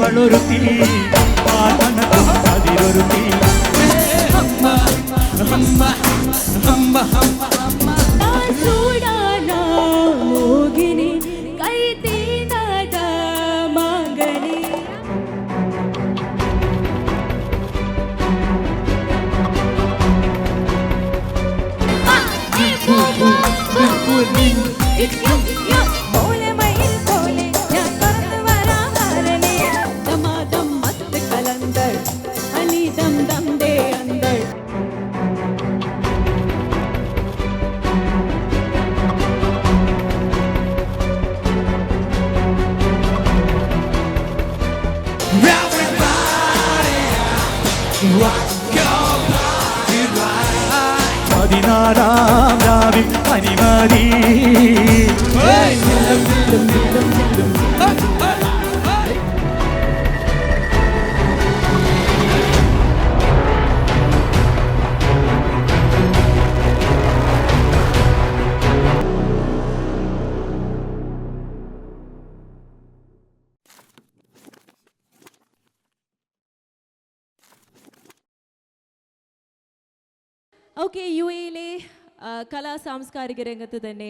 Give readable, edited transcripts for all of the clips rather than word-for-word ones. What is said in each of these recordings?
ഇവളൊരുത്തി പാർവണത്തും അതിരൊരുത്തി മോഹിനി കൈ തീനാഥ മംഗളി മോലമയിൽ പോലെ ഞാൻ പറന്നു വരാം ഹരണി ദമാദം മത്ത് കലന്തർ അലി ദം ദം ദേ അന്തർ പതിനാറാം രാവിൽ പനിമതി ഓക്കെ യു എയിലെ കലാ സാംസ്കാരിക രംഗത്ത് തന്നെ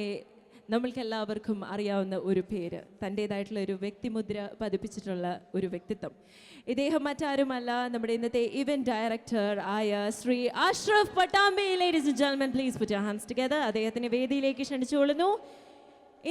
നമ്മൾക്കെല്ലാവർക്കും അറിയാവുന്ന ഒരു പേര്, തൻ്റേതായിട്ടുള്ള ഒരു വ്യക്തിമുദ്ര പതിപ്പിച്ചിട്ടുള്ള ഒരു വ്യക്തിത്വം. ഇദ്ദേഹം മറ്റാരുമല്ല നമ്മുടെ ഇന്നത്തെ ഇവന്റ് ഡയറക്ടർ ആയ Shri Ashraf Pattambi. Ladies and gentlemen, please put your hands together. അദ്ദേഹത്തിനെ വേദിയിലേക്ക് ക്ഷണിച്ചുകൊള്ളുന്നു.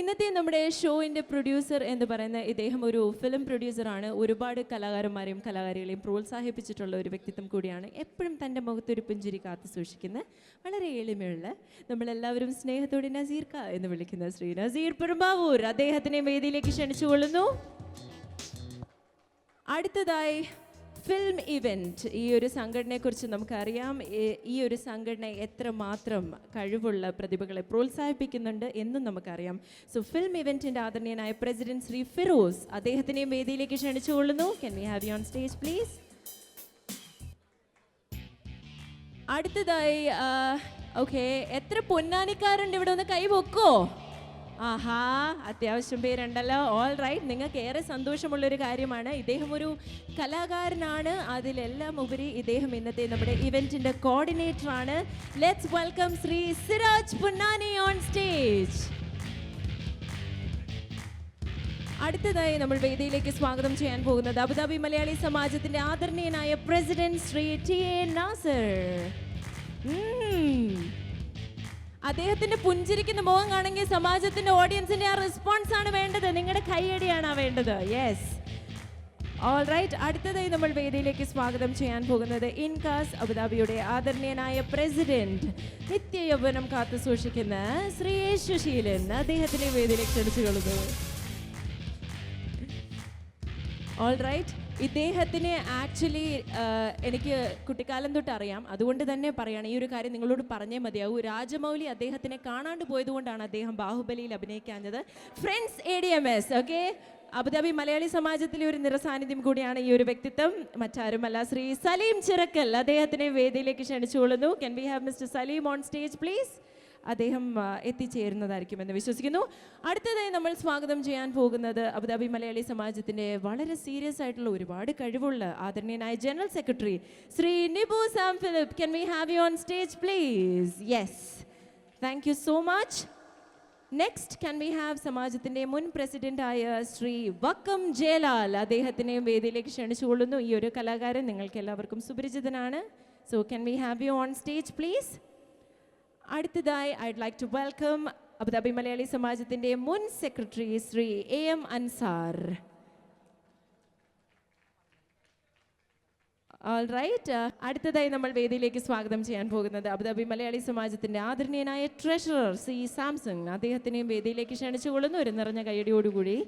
ഇന്നത്തെ നമ്മുടെ ഷോയിൻ്റെ പ്രൊഡ്യൂസർ എന്ന് പറയുന്ന ഇദ്ദേഹം ഒരു ഫിലിം പ്രൊഡ്യൂസറാണ്. ഒരുപാട് കലാകാരന്മാരെയും കലാകാരികളെയും പ്രോത്സാഹിപ്പിച്ചിട്ടുള്ള ഒരു വ്യക്തിത്വം കൂടിയാണ്. എപ്പോഴും തൻ്റെ മുഖത്തൊരു പുഞ്ചിരി കാത്തു സൂക്ഷിക്കുന്ന വളരെ എളിമയുള്ള, നമ്മളെല്ലാവരും സ്നേഹത്തോടെ നസീർക്ക എന്ന് വിളിക്കുന്ന ശ്രീ നസീർ പെരുമ്പാവൂർ. അദ്ദേഹത്തിനെ വേദിയിലേക്ക് ക്ഷണിച്ചുകൊള്ളുന്നു. അടുത്തതായി ഫിലിം ഇവൻറ്റ്. ഈ ഒരു സംഘടനയെക്കുറിച്ച് നമുക്കറിയാം. ഈ ഒരു സംഘടന എത്രമാത്രം കഴിവുള്ള പ്രതിഭകളെ പ്രോത്സാഹിപ്പിക്കുന്നുണ്ട് എന്നും നമുക്കറിയാം. സോ ഫിലിം ഇവൻറ്റിൻ്റെ ആദരണീയനായ പ്രസിഡന്റ് ശ്രീ ഫിറോസ്, അദ്ദേഹത്തിനെയും വേദിയിലേക്ക് ക്ഷണിച്ചുകൊള്ളുന്നു. Can we have you on stage please? അടുത്തതായി ഓക്കെ, എത്ര പൊന്നാനിക്കാരുണ്ട് ഇവിടെ? ഒന്ന് കൈ പൊക്കോ. ആഹാ, അത്യാവശ്യം പേരുണ്ടല്ലോ. ഓൾ റൈറ്റ്, നിങ്ങൾക്ക് ഏറെ സന്തോഷമുള്ളൊരു കാര്യമാണ്. ഇദ്ദേഹം ഒരു കലാകാരനാണ്. അതിലെല്ലാം ഉപരി ഇദ്ദേഹം ഇന്നത്തെ നമ്മുടെ ഇവന്റിന്റെ കോർഡിനേറ്ററാണ്. Let's welcome Shri Siraj Ponnani on stage. അടുത്തതായി നമ്മൾ വേദിയിലേക്ക് സ്വാഗതം ചെയ്യാൻ പോകുന്നത് അബുദാബി മലയാളി സമാജത്തിന്റെ ആദരണീയനായ president Shri T A Nasar. അദ്ദേഹത്തിന്റെ പുഞ്ചിരിക്കുന്ന മുഖം കാണുമെങ്കിൽ സമാജത്തിന്റെ ഓഡിയൻസിന്റെ ആ റെസ്പോൺസ് ആണ് വേണ്ടത്, നിങ്ങളുടെ കൈയടിയാണ് വേണ്ടത്. Yes, all right. അടുത്തതായി നമ്മൾ വേദിയിലേക്ക് സ്വാഗതം ചെയ്യാൻ പോകുന്നത് ഇൻകാസ് അബുദാബിയുടെ ആദരണീയനായ പ്രസിഡന്റ്, നിത്യ യൗവനം കാത്തു സൂക്ഷിക്കുന്ന ശ്രീ സുശീലൻ. അദ്ദേഹത്തിനെ വേദിയിലേക്ക് ക്ഷണിച്ചുകൊള്ളുന്നു. All right. ഇദ്ദേഹത്തിന് ആക്ച്വലി എനിക്ക് കുട്ടിക്കാലം തൊട്ട് അറിയാം. അതുകൊണ്ട് തന്നെ പറയുകയാണ്, ഈ ഒരു കാര്യം നിങ്ങളോട് പറഞ്ഞേ മതിയാവൂ. രാജമൗലി അദ്ദേഹത്തിനെ കാണാണ്ട് പോയതുകൊണ്ടാണ് അദ്ദേഹം ബാഹുബലിയിൽ അഭിനയിക്കാഞ്ഞത്. Friends ADMS, okay, Abu Dhabi Malayali സമാജത്തിലെ ഒരു നിറസാന്നിധ്യം കൂടിയാണ് ഈ ഒരു വ്യക്തിത്വം. മറ്റാരുമല്ല, ശ്രീ സലീം ചിറക്കൽ. അദ്ദേഹത്തിനെ വേദിയിലേക്ക് ക്ഷണിച്ചുകൊള്ളുന്നു. Can we have mister Saleem on stage please? അദ്ദേഹം എത്തിച്ചേരുന്നതായിരിക്കുമെന്ന് വിശ്വസിക്കുന്നു. അടുത്തതായി നമ്മൾ സ്വാഗതം ചെയ്യാൻ പോകുന്നത് അബുദാബി മലയാളി സമാജത്തിൻ്റെ വളരെ സീരിയസ് ആയിട്ടുള്ള ഒരുപാട് കഴിവുള്ള ആദരണീയനായ general secretary Shri Nibu Sam Philip. Can we have you on stage please? Yes, thank you so much. Next can we have സമാജത്തിൻ്റെ മുൻ പ്രസിഡന്റായ ശ്രീ വക്കം ജയലാൽ. അദ്ദേഹത്തിനെയും വേദിയിലേക്ക് ക്ഷണിച്ചുകൊള്ളുന്നു. ഈ ഒരു കലാകാരൻ നിങ്ങൾക്ക് എല്ലാവർക്കും സുപരിചിതനാണ്. So can we have you on stage please? അടുത്തതായി I'd like to welcome Abu Dhabi Malayali സമാജത്തിൻ്റെ മുൻ secretary Shri AM Ansar. All right. അടുത്തതായി നമ്മൾ വേദിയിലേക്ക് സ്വാഗതം ചെയ്യാൻ പോകുന്നത് അബുദാബി മലയാളി സമാജത്തിൻ്റെ ആദരണീയനായ ട്രഷറർ ശ്രീ സാംസങ്. അദ്ദേഹത്തിനെയും വേദിയിലേക്ക് ക്ഷണിച്ചുകൊള്ളുന്നു ഒരു നിറഞ്ഞ കയ്യടിയോടുകൂടി.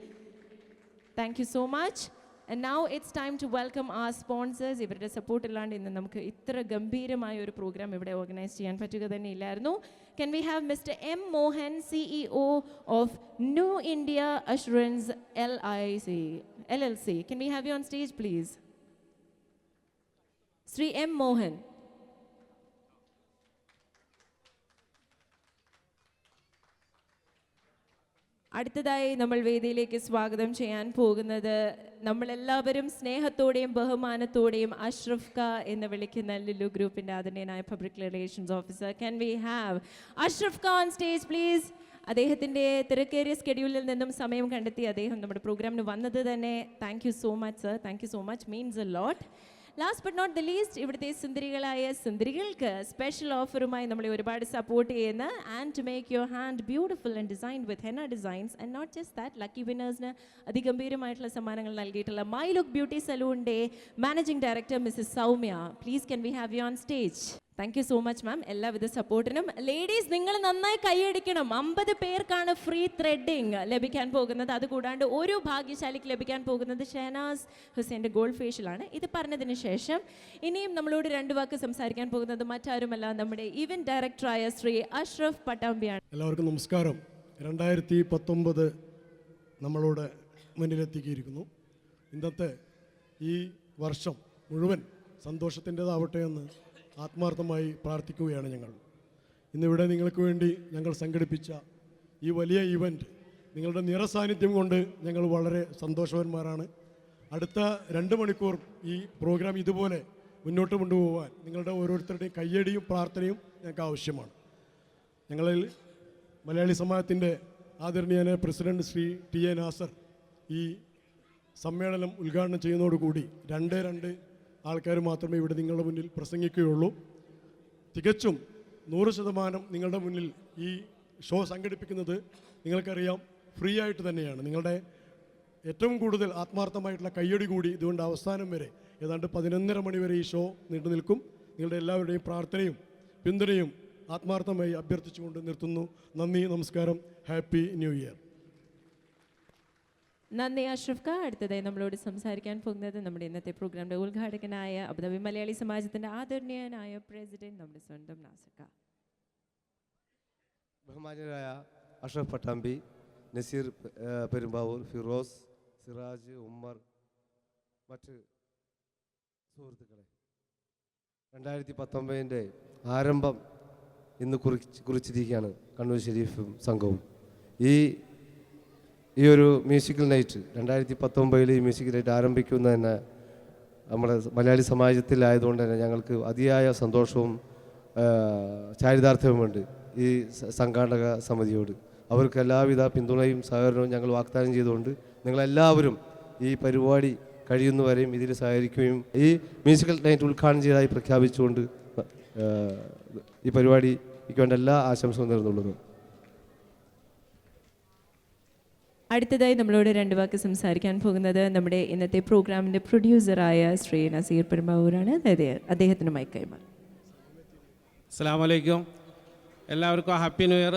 Thank you so much. And now it's time to welcome our sponsors. ഇവരുടെ സപ്പോർട്ട് ഇല്ലാണ്ട് ഇന്ന് നമുക്ക് ഇത്ര ഗംഭീരമായ ഒരു പ്രോഗ്രാം ഇവിടെ ഓർഗനൈസ് ചെയ്യാൻ പറ്റുക തന്നെ ഇല്ലായിരുന്നു. Can we have Mr. M. Mohan, CEO of New India Assurance LLC. Can we have you on stage please? Sri M. Mohan. അടുത്തതായി നമ്മൾ വേദിയിലേക്ക് സ്വാഗതം ചെയ്യാൻ പോകുന്നത് നമ്മളെല്ലാവരും സ്നേഹത്തോടെയും ബഹുമാനത്തോടെയും അഷ്റഫ് ക എന്ന് വിളിക്കുന്ന ലുലു ഗ്രൂപ്പിന്റെ ആദരണീയനായ public relations officer. Can we have Ashraf ക ഓൺ സ്റ്റേജ് പ്ലീസ്? അദ്ദേഹത്തിൻ്റെ തിരക്കേറിയ സ്കെഡ്യൂളിൽ നിന്നും സമയം കണ്ടെത്തി അദ്ദേഹം നമ്മുടെ പ്രോഗ്രാമിന് വന്നത് തന്നെ thank you so much sir. Thank you so much, means a lot. Last but not the least, ഇവിടുത്തെ സുന്ദരികളായ സുന്ദരികൾക്ക് സ്പെഷ്യൽ ഓഫറുമായി നമ്മളെ ഒരുപാട് സപ്പോർട്ട് ചെയ്യുന്ന and to make your hand beautiful and designed with henna designs and not just that, lucky വിന്നേഴ്സിന് അതിഗംഭീരമായിട്ടുള്ള സമ്മാനങ്ങൾ നൽകിയിട്ടുള്ള മൈ ലുക്ക് ബ്യൂട്ടി സലൂണിൻ്റെ managing director Mrs Soumya. Please can we have you on stage? Thank you so much മാം, എല്ലാവിധ സപ്പോർട്ടിനും. Ladies നിങ്ങൾ നന്നായി കൈയടിക്കണം. 50 പേർക്കാണ് free threading ലഭിക്കാൻ പോകുന്നത്. അതുകൂടാണ്ട് ഒരു ഭാഗ്യശാലിക്ക് ലഭിക്കാൻ പോകുന്നത് ഷഹനാസ് ഹുസൈൻ്റെ ഗോൾഡ് ഫേഷ്യലാണ്. ഇത് പറഞ്ഞതിന് ശേഷം ഇനിയും നമ്മളോട് 2 വാക്ക് സംസാരിക്കാൻ പോകുന്നത് മറ്റാരുമല്ല, നമ്മുടെ ഇവന്റ് ഡയറക്ടറായ ശ്രീ അഷ്റഫ് പട്ടാമ്പിയാണ്. എല്ലാവർക്കും നമസ്കാരം. 2019 നമ്മളോട് മുന്നിലെത്തിക്കിയിരിക്കുന്നു. ഇന്നത്തെ ഈ വർഷം മുഴുവൻ സന്തോഷത്തിൻ്റെതാവട്ടെ എന്ന് ആത്മാർത്ഥമായി പ്രാർത്ഥിക്കുകയാണ് ഞങ്ങൾ. ഇന്നിവിടെ നിങ്ങൾക്ക് വേണ്ടി ഞങ്ങൾ സംഘടിപ്പിച്ച ഈ വലിയ ഇവൻറ്റ് നിങ്ങളുടെ നിറസാന്നിധ്യം കൊണ്ട് ഞങ്ങൾ വളരെ സന്തോഷവാന്മാരാണ്. അടുത്ത 2 മണിക്കൂർ ഈ പ്രോഗ്രാം ഇതുപോലെ മുന്നോട്ട് കൊണ്ടുപോകാൻ നിങ്ങളുടെ ഓരോരുത്തരുടെയും കയ്യടിയും പ്രാർത്ഥനയും ഞങ്ങൾക്ക് ആവശ്യമാണ്. ഞങ്ങളിൽ മലയാളി സമാജത്തിൻ്റെ ആദരണീയനായ president Shri T A Nasar ഈ സമ്മേളനം ഉദ്ഘാടനം ചെയ്യുന്നതോടുകൂടി 2 ആൾക്കാർ മാത്രമേ ഇവിടെ നിങ്ങളുടെ മുന്നിൽ പ്രസംഗിക്കുകയുള്ളൂ. തികച്ചും 100% നിങ്ങളുടെ മുന്നിൽ ഈ ഷോ സംഘടിപ്പിക്കുന്നത് നിങ്ങൾക്കറിയാം ഫ്രീ ആയിട്ട് തന്നെയാണ്. നിങ്ങളുടെ ഏറ്റവും കൂടുതൽ ആത്മാർത്ഥമായിട്ടുള്ള കയ്യടി കൂടി ഇതുകൊണ്ട് അവസാനം വരെ ഏതാണ്ട് 11:30 മണി വരെ ഈ ഷോ നീണ്ടു നിൽക്കും. നിങ്ങളുടെ എല്ലാവരുടെയും പ്രാർത്ഥനയും പിന്തുണയും ആത്മാർത്ഥമായി അഭ്യർത്ഥിച്ചുകൊണ്ട് നിർത്തുന്നു. നന്ദി, നമസ്കാരം, ഹാപ്പി ന്യൂ ഇയർ. നന്ദി അഷ്റഫ് ക. അടുത്തതായി നമ്മളോട് സംസാരിക്കാൻ പോകുന്നത് നമ്മുടെ ഇന്നത്തെ പ്രോഗ്രാമിന്റെ ഉദ്ഘാടകനായ അബുദാബി മലയാളി സമാജത്തിന്റെ ആദരണീയനായ പ്രസിഡന്റ് നമ്മുടെ സ്വന്തം നാസർ ക. ബഹുമാന്യരായ അഷ്റഫ് പട്ടാമ്പി, നസീർ പെരുമ്പാവൂർ, ഫിറോസ്, സിറാജ്, ഉമ്മർ, മറ്റ് സുഹൃത്തുക്കളെ, 2019 ആരംഭം ഇന്ന് കുറിച്ചിരിക്കുകയാണ് കണ്ണൂർ ഷെരീഫും സംഘവും. ഈ ഒരു മ്യൂസിക്കൽ നൈറ്റ് 2019 ഈ മ്യൂസിക്കൽ നൈറ്റ് ആരംഭിക്കുന്ന തന്നെ നമ്മുടെ മലയാളി സമാജത്തിലായതുകൊണ്ട് തന്നെ ഞങ്ങൾക്ക് അതിയായ സന്തോഷവും ചാരിതാർത്ഥ്യവുമുണ്ട് ഈ സംഘാടക സമിതിയോട്. അവർക്ക് എല്ലാവിധ പിന്തുണയും സഹകരണവും ഞങ്ങൾ വാഗ്ദാനം ചെയ്തുകൊണ്ട് നിങ്ങളെല്ലാവരും ഈ പരിപാടി കഴിയുന്നവരെയും ഇതിൽ സഹകരിക്കുകയും ഈ മ്യൂസിക്കൽ നൈറ്റ് ഉദ്ഘാടനം ചെയ്തതായി പ്രഖ്യാപിച്ചുകൊണ്ട് ഈ പരിപാടിക്ക് വേണ്ട എല്ലാ ആശംസകളും നേർന്നുള്ളൂ. അടുത്തതായി നമ്മളോട് 2 വാക്ക് സംസാരിക്കാൻ പോകുന്നത് നമ്മുടെ ഇന്നത്തെ പ്രോഗ്രാമിൻ്റെ പ്രൊഡ്യൂസറായ ശ്രീ നസീർ പെരുമ്പാവൂരാണ്. അദ്ദേഹത്തിന് മൈക്ക് കൈമാറും. അസ്സലാമു അലൈക്കും. എല്ലാവർക്കും ഹാപ്പി ന്യൂ ഇയർ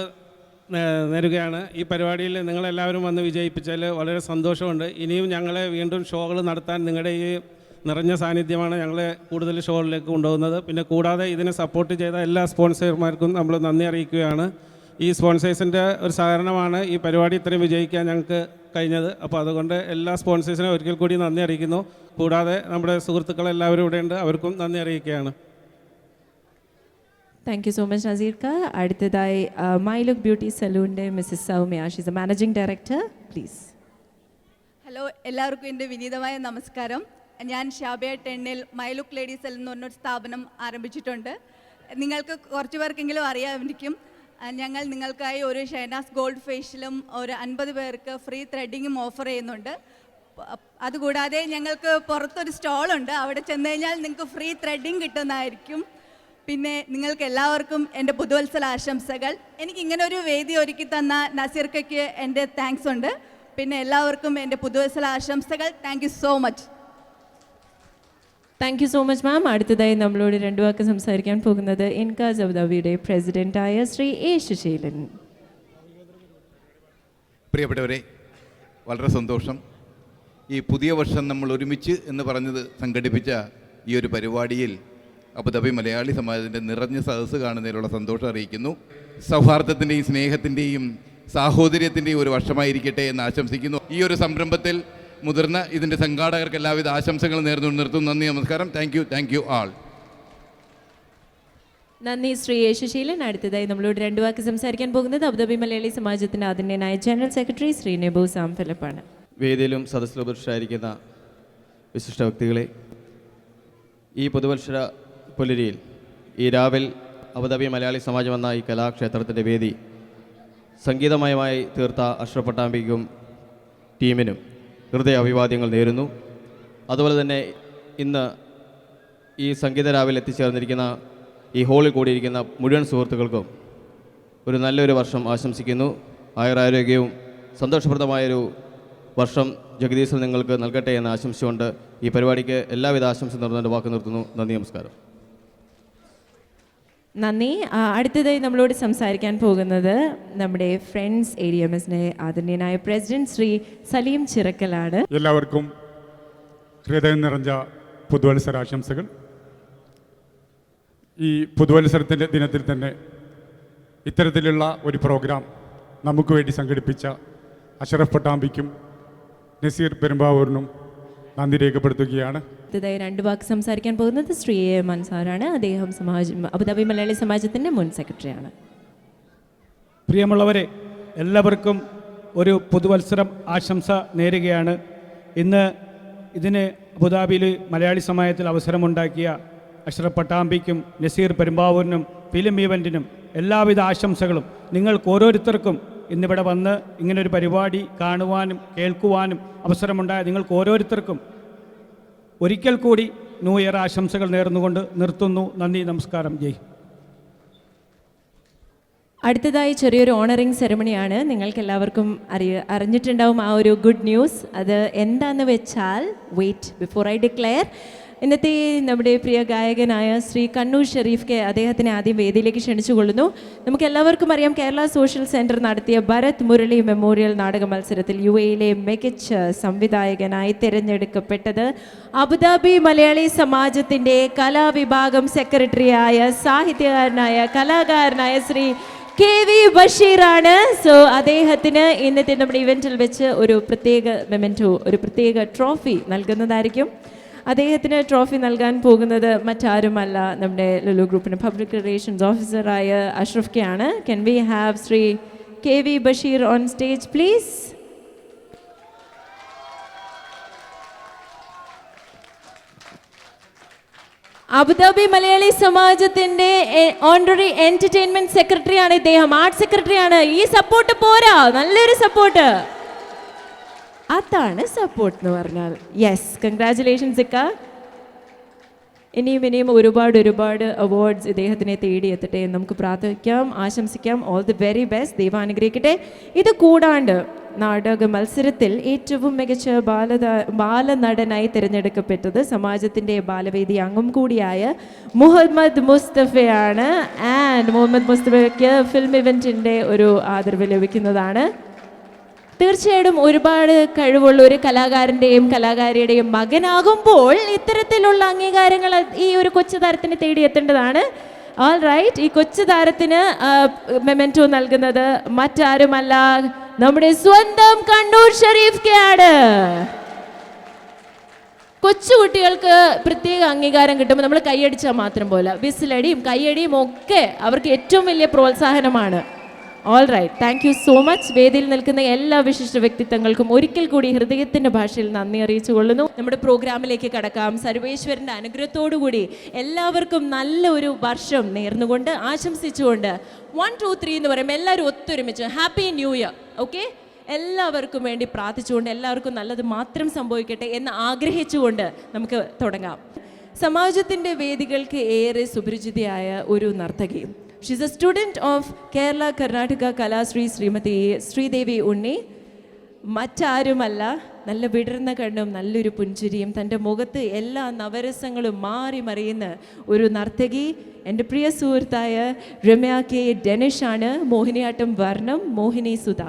നേരുകയാണ്. ഈ പരിപാടിയിൽ നിങ്ങളെല്ലാവരും വന്ന് വിജയിപ്പിച്ചാൽ വളരെ സന്തോഷമുണ്ട്. ഇനിയും ഞങ്ങളെ വീണ്ടും ഷോകൾ നടത്താൻ നിങ്ങളുടെ ഈ നിറഞ്ഞ സാന്നിധ്യമാണ് ഞങ്ങളെ കൂടുതൽ ഷോകളിലേക്ക് കൊണ്ടുപോകുന്നത്. പിന്നെ കൂടാതെ ഇതിനെ സപ്പോർട്ട് ചെയ്ത എല്ലാ സ്പോൺസർമാർക്കും നമ്മൾ നന്ദി അറിയിക്കുകയാണ്. ഈ സ്പോൺസേഴ്സിൻ്റെ ഒരു സഹകരണമാണ് ഈ പരിപാടി ഇത്രയും വിജയിക്കാൻ ഞങ്ങൾക്ക് കഴിഞ്ഞത്. അപ്പോൾ അതുകൊണ്ട് എല്ലാ സ്പോൺസേഴ്സിനും ഒരിക്കൽ കൂടി നന്ദി അറിയിക്കുന്നു. കൂടാതെ നമ്മുടെ സുഹൃത്തുക്കളെല്ലാവരും ഇവിടെയുണ്ട്, അവർക്കും നന്ദി അറിയിക്കുകയാണ്. Thank you so much Naseer ക. അടുത്തതായി മൈ ലുക്ക് ബ്യൂട്ടി സലൂണിൻ്റെ Mrs Soumya, she is a managing director. Please. Hello, എല്ലാവർക്കും എൻ്റെ വിനീതമായ നമസ്കാരം. ഞാൻ ഷാബിയ ടെണ്ണിൽ മൈ ലുക്ക് ലേഡീസ് സെൽ എന്നൊരു സ്ഥാപനം ആരംഭിച്ചിട്ടുണ്ട്. നിങ്ങൾക്ക് കുറച്ച് പേർക്കെങ്കിലും അറിയാമായിരിക്കും. ഞങ്ങൾ നിങ്ങൾക്കായി ഒരു ഷഹനാസ് ഗോൾഡ് ഫേഷ്യലും ഒരു 50 പേർക്ക് ഫ്രീ ത്രെഡിങ്ങും ഓഫർ ചെയ്യുന്നുണ്ട്. അതുകൂടാതെ ഞങ്ങൾക്ക് പുറത്തൊരു സ്റ്റോളുണ്ട്, അവിടെ ചെന്ന് കഴിഞ്ഞാൽ നിങ്ങൾക്ക് ഫ്രീ ത്രെഡിങ് കിട്ടുന്നതായിരിക്കും. പിന്നെ നിങ്ങൾക്ക് എല്ലാവർക്കും എൻ്റെ പുതുവത്സര ആശംസകൾ. എനിക്കിങ്ങനെ ഒരു വേദി ഒരുക്കി തന്ന നസീർക്കയ്ക്ക് എൻ്റെ താങ്ക്സ് ഉണ്ട്. പിന്നെ എല്ലാവർക്കും എൻ്റെ പുതുവത്സര ആശംസകൾ. Thank you so much. Thank you so much മാം. അടുത്തതായി നമ്മളോട് 2 വാക്ക് സംസാരിക്കാൻ പോകുന്നത് ഇൻകാസ് അബുദാബിയുടെ പ്രസിഡന്റായ ശ്രീ എ സുശീലൻ. പ്രിയപ്പെട്ടവരെ, വളരെ സന്തോഷം. ഈ പുതിയ വർഷം നമ്മൾ ഒരുമിച്ച് എന്ന് പറഞ്ഞത് സംഘടിപ്പിച്ച ഈ ഒരു പരിപാടിയിൽ അബുദാബി മലയാളി സമാജത്തിൻ്റെ നിറഞ്ഞ സദസ്സ് കാണുന്നതിലുള്ള സന്തോഷം അറിയിക്കുന്നു. സൗഹാർദ്ദത്തിൻ്റെയും സ്നേഹത്തിൻ്റെയും സാഹോദര്യത്തിൻ്റെയും ഒരു വർഷമായിരിക്കട്ടെ എന്ന് ആശംസിക്കുന്നു. ഈ ഒരു സംരംഭത്തിൽ മുതിർന്ന ഇതിൻ്റെ സംഘാടകർക്ക് എല്ലാവിധ ആശംസകൾ നേർന്നു നിർത്തുന്നു. നന്ദി, നമസ്കാരം. Thank you all. നന്ദി ശ്രീ യേശുശീലൻ. അടുത്തതായി നമ്മളോട് രണ്ടു വാക്ക് സംസാരിക്കാൻ പോകുന്നത് അബുദാബി മലയാളി സമാജത്തിൻ്റെ ആദരണീയനായ general secretary Shri Nebu Sam ഫിലിപ്പാണ്. വേദിയിലും സദസ്സിലും ഉപരിഷ്ഠരായിരിക്കുന്ന വിശിഷ്ട വ്യക്തികളെ, ഈ പുതുവത്സര പുലരിയിൽ ഈ രാവിൽ അബുദാബി മലയാളി സമാജം എന്ന ഈ കലാക്ഷേത്രത്തിൻ്റെ വേദി സംഗീതമയമായി തീർത്ത അഷ്റഫ് പട്ടാമ്പിക്കും ടീമിനും ഹൃദയ അഭിവാദ്യങ്ങൾ നേരുന്നു. അതുപോലെ തന്നെ ഇന്ന് ഈ സംഗീത രാവിൽ എത്തിച്ചേർന്നിരിക്കുന്ന ഈ ഹോളിൽ കൂടിയിരിക്കുന്ന മുഴുവൻ സുഹൃത്തുക്കൾക്കും ഒരു നല്ലൊരു വർഷം ആശംസിക്കുന്നു. ആയുരാരോഗ്യവും സന്തോഷപ്രദമായൊരു വർഷം ജഗദീശൻ നിങ്ങൾക്ക് നൽകട്ടെ എന്ന് ആശംസിച്ചുകൊണ്ട് ഈ പരിപാടിക്ക് എല്ലാവിധ ആശംസ നേർന്നുകൊണ്ട് വാക്ക് നിർത്തുന്നു. നന്ദി, നമസ്കാരം. നന്ദി. അടുത്തതായി നമ്മളോട് സംസാരിക്കാൻ പോകുന്നത് നമ്മുടെ ഫ്രണ്ട്സ് ADMSന്റെ ആദരണീയനായ പ്രസിഡന്റ് ശ്രീ സലീം ചിറക്കലാണ്. എല്ലാവർക്കും ഹൃദയം നിറഞ്ഞ പുതുവത്സരാശംസകൾ. ഈ പുതുവത്സരത്തിൻ്റെ ദിനത്തിൽ തന്നെ ഇത്തരത്തിലുള്ള ഒരു പ്രോഗ്രാം നമുക്ക് വേണ്ടി സംഘടിപ്പിച്ച അഷ്റഫ് പട്ടാമ്പിക്കും നസീർ പെരുമ്പാവൂരിനും നന്ദി രേഖപ്പെടുത്തുകയാണ്. അടുത്തതായി രണ്ട് വാക്ക് സംസാരിക്കാൻ പോകുന്നത് ശ്രീ AM അൻസാറാണ്. അദ്ദേഹം അബുദാബി മലയാളി സമാജത്തിൻ്റെ മുൻ സെക്രട്ടറിയാണ്. പ്രിയമുള്ളവരെ, എല്ലാവർക്കും ഒരു പുതുവത്സരം ആശംസ നേരുകയാണ്. ഇന്ന് ഇതിന് അബുദാബിയിൽ മലയാളി സമാജത്തിൽ അവസരമുണ്ടാക്കിയ അഷ്റഫ് പട്ടാമ്പിക്കും നസീർ പെരുമ്പാവൂരിനും ഫിലിം ഈവൻറ്റിനും എല്ലാവിധ ആശംസകളും. നിങ്ങൾക്ക് ഓരോരുത്തർക്കും ഇന്നിവിടെ വന്ന് ഇങ്ങനൊരു പരിപാടി കാണുവാനും കേൾക്കുവാനും അവസരമുണ്ടായ നിങ്ങൾക്ക് ഓരോരുത്തർക്കും ഒരിക്കൽ കൂടി ന്യൂ ഇയർ ആശംസകൾ നേർന്നുകൊണ്ട് നിർത്തുന്നു. നന്ദി, നമസ്കാരം, ജയ്. അടുത്തതായി ചെറിയൊരു ഓണറിംഗ് സെറമണിയാണ്. നിങ്ങൾക്ക് എല്ലാവർക്കും അറിഞ്ഞിട്ടുണ്ടാവും ആ ഒരു ഗുഡ് ന്യൂസ്. അത് എന്താണെന്ന് വെച്ചാൽ, വെയിറ്റ് ബിഫോർ ഐ ഡിക്ലെയർ, ഇന്നത്തെ നമ്മുടെ പ്രിയ ഗായകനായ ശ്രീ കണ്ണൂർ ഷെരീഫ് അദ്ദേഹത്തിനെ ആദ്യം വേദിയിലേക്ക് ക്ഷണിച്ചുകൊള്ളുന്നു. നമുക്ക് എല്ലാവർക്കും അറിയാം, കേരള സോഷ്യൽ സെൻറ്റർ നടത്തിയ ഭരത് മുരളി മെമ്മോറിയൽ നാടക മത്സരത്തിൽ UAE മികച്ച സംവിധായകനായി തിരഞ്ഞെടുക്കപ്പെട്ടത് അബുദാബി മലയാളി സമാജത്തിൻ്റെ കലാവിഭാഗം സെക്രട്ടറിയായ സാഹിത്യകാരനായ കലാകാരനായ ശ്രീ KV ബഷീറാണ്. സോ അദ്ദേഹത്തിന് ഇന്നത്തെ നമ്മുടെ ഇവൻറ്റിൽ വെച്ച് ഒരു പ്രത്യേക മെമെൻറ്റോ, ഒരു പ്രത്യേക ട്രോഫി നൽകുന്നതായിരിക്കും. അദ്ദേഹത്തിന് ട്രോഫി നൽകാൻ പോകുന്നത് മറ്റാരുമല്ല, നമ്മുടെ ലുലു ഗ്രൂപ്പിൻ്റെ പബ്ലിക് റിലേഷൻസ് ഓഫീസറായ അഷ്റഫ് K ആണ്. Can we have Shri KV Basheer on stage please? Abu Dhabi Malayali സമാജത്തിന്റെ ഓണററി എന്റർടൈൻമെന്റ് സെക്രട്ടറിയാണ് ഇദ്ദേഹം, ആർട്ട് സെക്രട്ടറിയാണ്. ഈ സപ്പോർട്ട് പോരാ, നല്ലൊരു സപ്പോർട്ട്. അതാണ് സപ്പോർട്ട് എന്ന് പറഞ്ഞാൽ. യെസ്, കൺഗ്രാറ്റുലേഷൻസ് ഇക്ക. ഇനിയും ഒരുപാട് അവാർഡ്സ് ഇദ്ദേഹത്തിനെ തേടിയെത്തട്ടെ എന്ന് നമുക്ക് പ്രാർത്ഥിക്കാം, ആശംസിക്കാം. ഓൾ ദി വെരി ബെസ്റ്റ്, ദൈവം അനുഗ്രഹിക്കട്ടെ. ഇത് കൂടാണ്ട് നാടക മത്സരത്തിൽ ഏറ്റവും മികച്ച ബാലനടനായി തിരഞ്ഞെടുക്കപ്പെട്ടത് സമാജത്തിൻ്റെ ബാലവേദി അംഗം കൂടിയായ മുഹമ്മദ് മുസ്തഫയാണ്. ആൻഡ് മുഹമ്മദ് മുസ്തഫയ്ക്ക് ഫിലിം ഇവൻറ്റിൻ്റെ ഒരു ആദരവ് ലഭിക്കുന്നതാണ്. തീർച്ചയായിട്ടും ഒരുപാട് കഴിവുള്ള ഒരു കലാകാരൻ്റെയും കലാകാരിയുടെയും മകനാകുമ്പോൾ ഇത്തരത്തിലുള്ള അംഗീകാരങ്ങൾ ഈ ഒരു കൊച്ചു താരത്തിന് തേടിയെത്തേണ്ടതാണ്. ഓൾ റൈറ്റ്, ഈ കൊച്ചു താരത്തിന് മെമെൻറ്റോ നൽകുന്നത് മറ്റാരുമല്ല, നമ്മുടെ സ്വന്തം കണ്ണൂർ ഷെരീഫ് K ആണ്. കൊച്ചുകുട്ടികൾക്ക് പ്രത്യേക അംഗീകാരം കിട്ടുമ്പോൾ നമ്മൾ കൈയടിച്ചാൽ മാത്രം പോലെ, വിസിലടിയും കൈയടിയും ഒക്കെ അവർക്ക് ഏറ്റവും വലിയ പ്രോത്സാഹനമാണ്. All right, thank you so much. വേദിയിൽ നിൽക്കുന്ന എല്ലാ വിശിഷ്ട വ്യക്തിത്വങ്ങൾക്കും ഒരിക്കൽ കൂടി ഹൃദയത്തിൻ്റെ ഭാഷയിൽ നന്ദി അറിയിച്ചു കൊള്ളുന്നു. നമ്മുടെ പ്രോഗ്രാമിലേക്ക് കടക്കാം. സർവേശ്വരൻ്റെ അനുഗ്രഹത്തോടുകൂടി എല്ലാവർക്കും നല്ല ഒരു വർഷം നേർന്നുകൊണ്ട് ആശംസിച്ചുകൊണ്ട് 1 2 3 എന്ന് പറയുമ്പോൾ എല്ലാവരും ഒത്തൊരുമിച്ച് ഹാപ്പി ന്യൂ ഇയർ. ഓക്കെ, എല്ലാവർക്കും വേണ്ടി പ്രാർത്ഥിച്ചുകൊണ്ട് എല്ലാവർക്കും നല്ലത് മാത്രം സംഭവിക്കട്ടെ എന്ന് ആഗ്രഹിച്ചുകൊണ്ട് നമുക്ക് തുടങ്ങാം. സമാജത്തിൻ്റെ വേദികൾക്ക് ഏറെ സുപരിചിതയായ ഒരു നർത്തകി. She's a student of Kerala Karnataka Kalashree Shrimati Sreedevi Unni. മറ്റാരുമല്ല, നല്ല വിടർന്ന കണ്ണും നല്ലൊരു പുഞ്ചിരിയും തൻ്റെ മുഖത്ത് എല്ലാ നവരസങ്ങളും മാറി മറിയുന്ന ഒരു നർത്തകി എൻ്റെ പ്രിയ സുഹൃത്തായ രമ്യ K ഡെനിഷാണ്. മോഹിനിയാട്ടം വർണ്ണം മോഹിനി സുധ.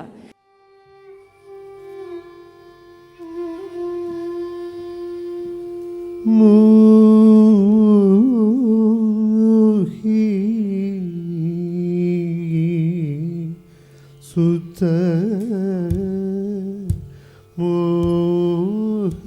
സുത മോഹ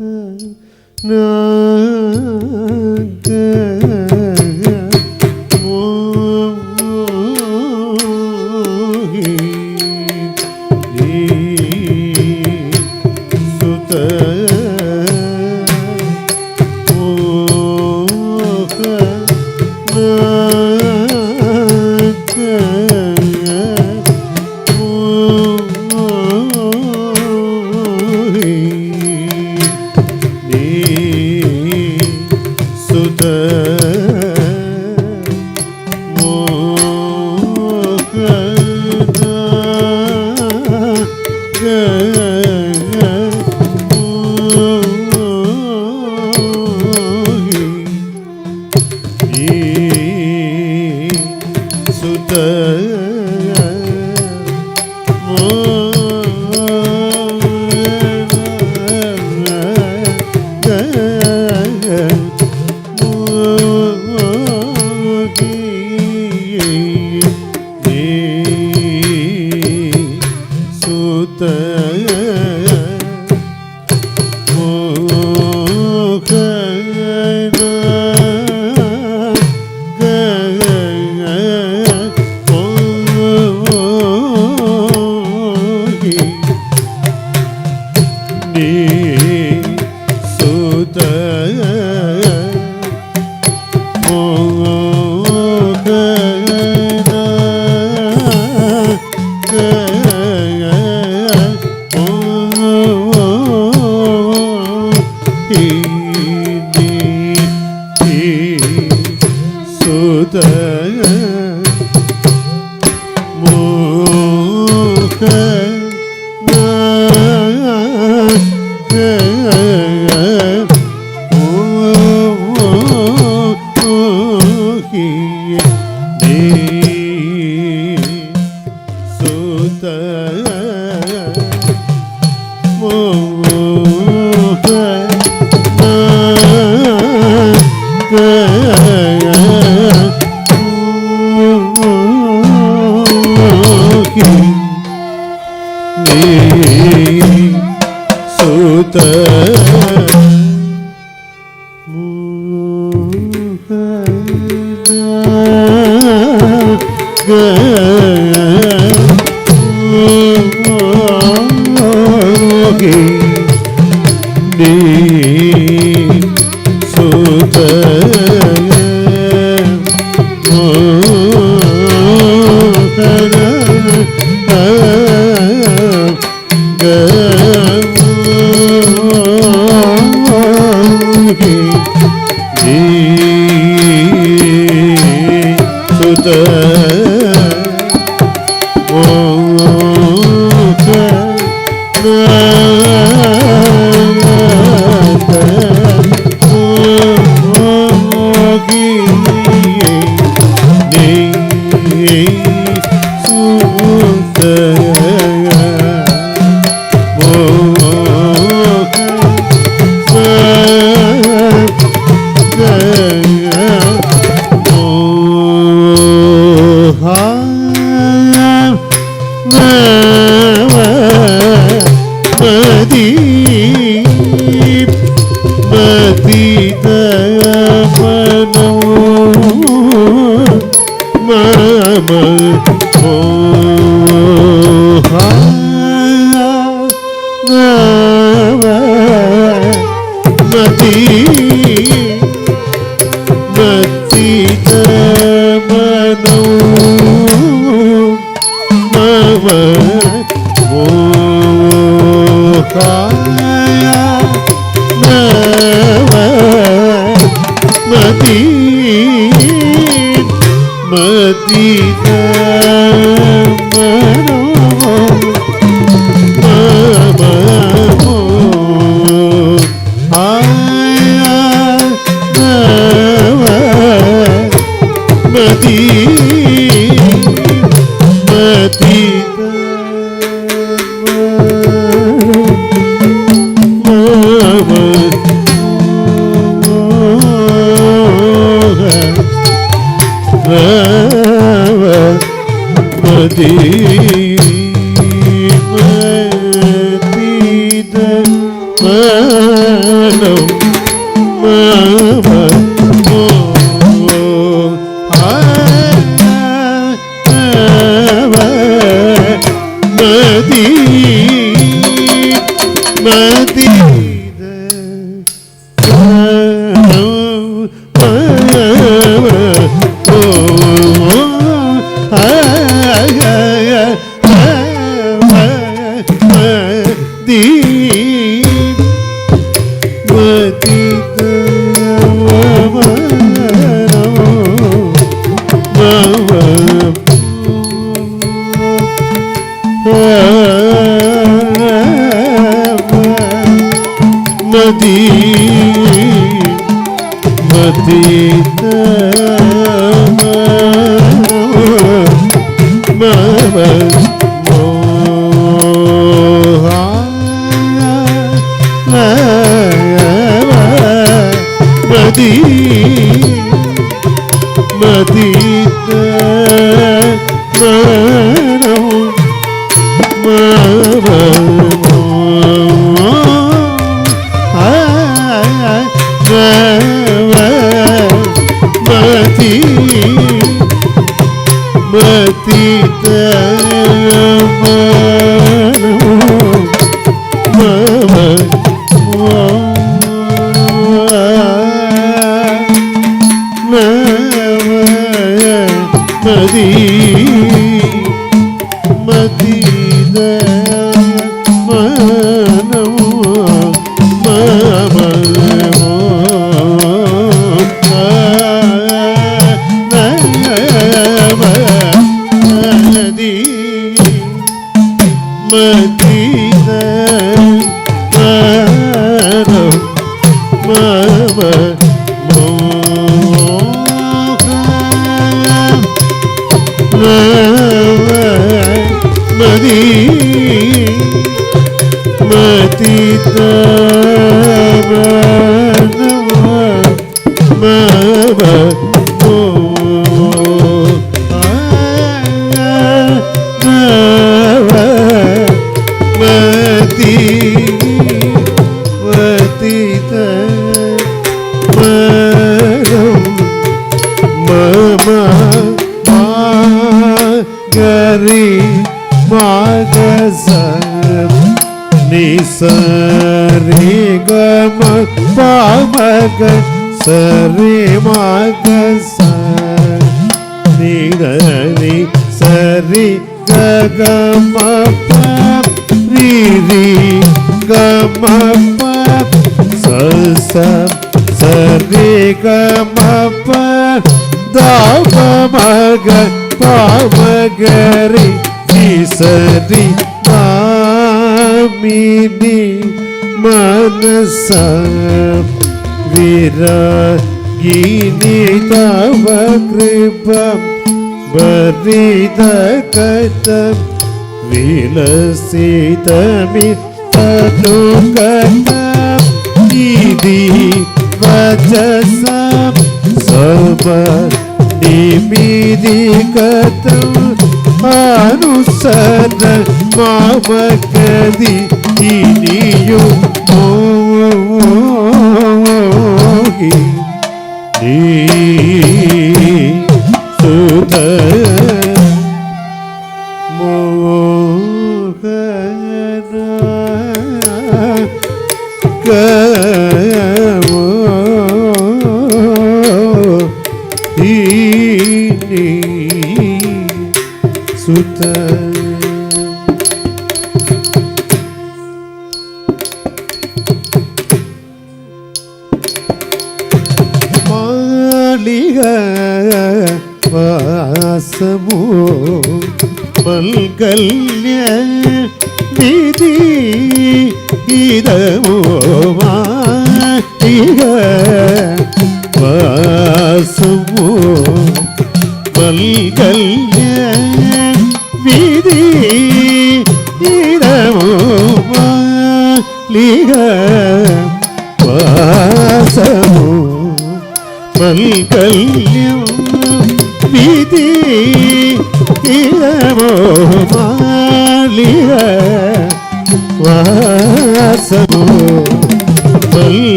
സുത Mama, oh,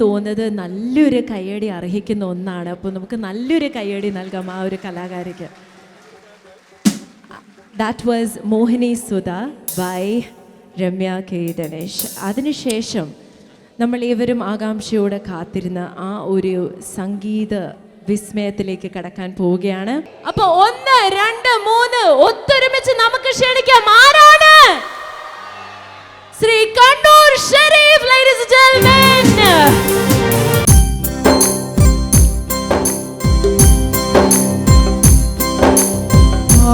തോന്നുന്നത് നല്ലൊരു കയ്യടി അർഹിക്കുന്ന ഒന്നാണ്. അപ്പോൾ നമുക്ക് നല്ലൊരു കയ്യടി നൽകാം ആ ഒരു കലാകാരിക്ക്. That was Mohini Sudha by Ramya K Danesh. അതിനുശേഷം നമ്മൾ ഏവരും ആകാംക്ഷയോടെ കാത്തിരുന്ന ആ ഒരു സംഗീത വിസ്മയത്തിലേക്ക് കടക്കാൻ പോവുകയാണ്. അപ്പൊ 1 2 3 ഒത്തൊരുമിച്ച് നമുക്ക് ക്ഷണിക്കാം. ആരാണ്? Shri Kannur Sharif, ladies and gentlemen.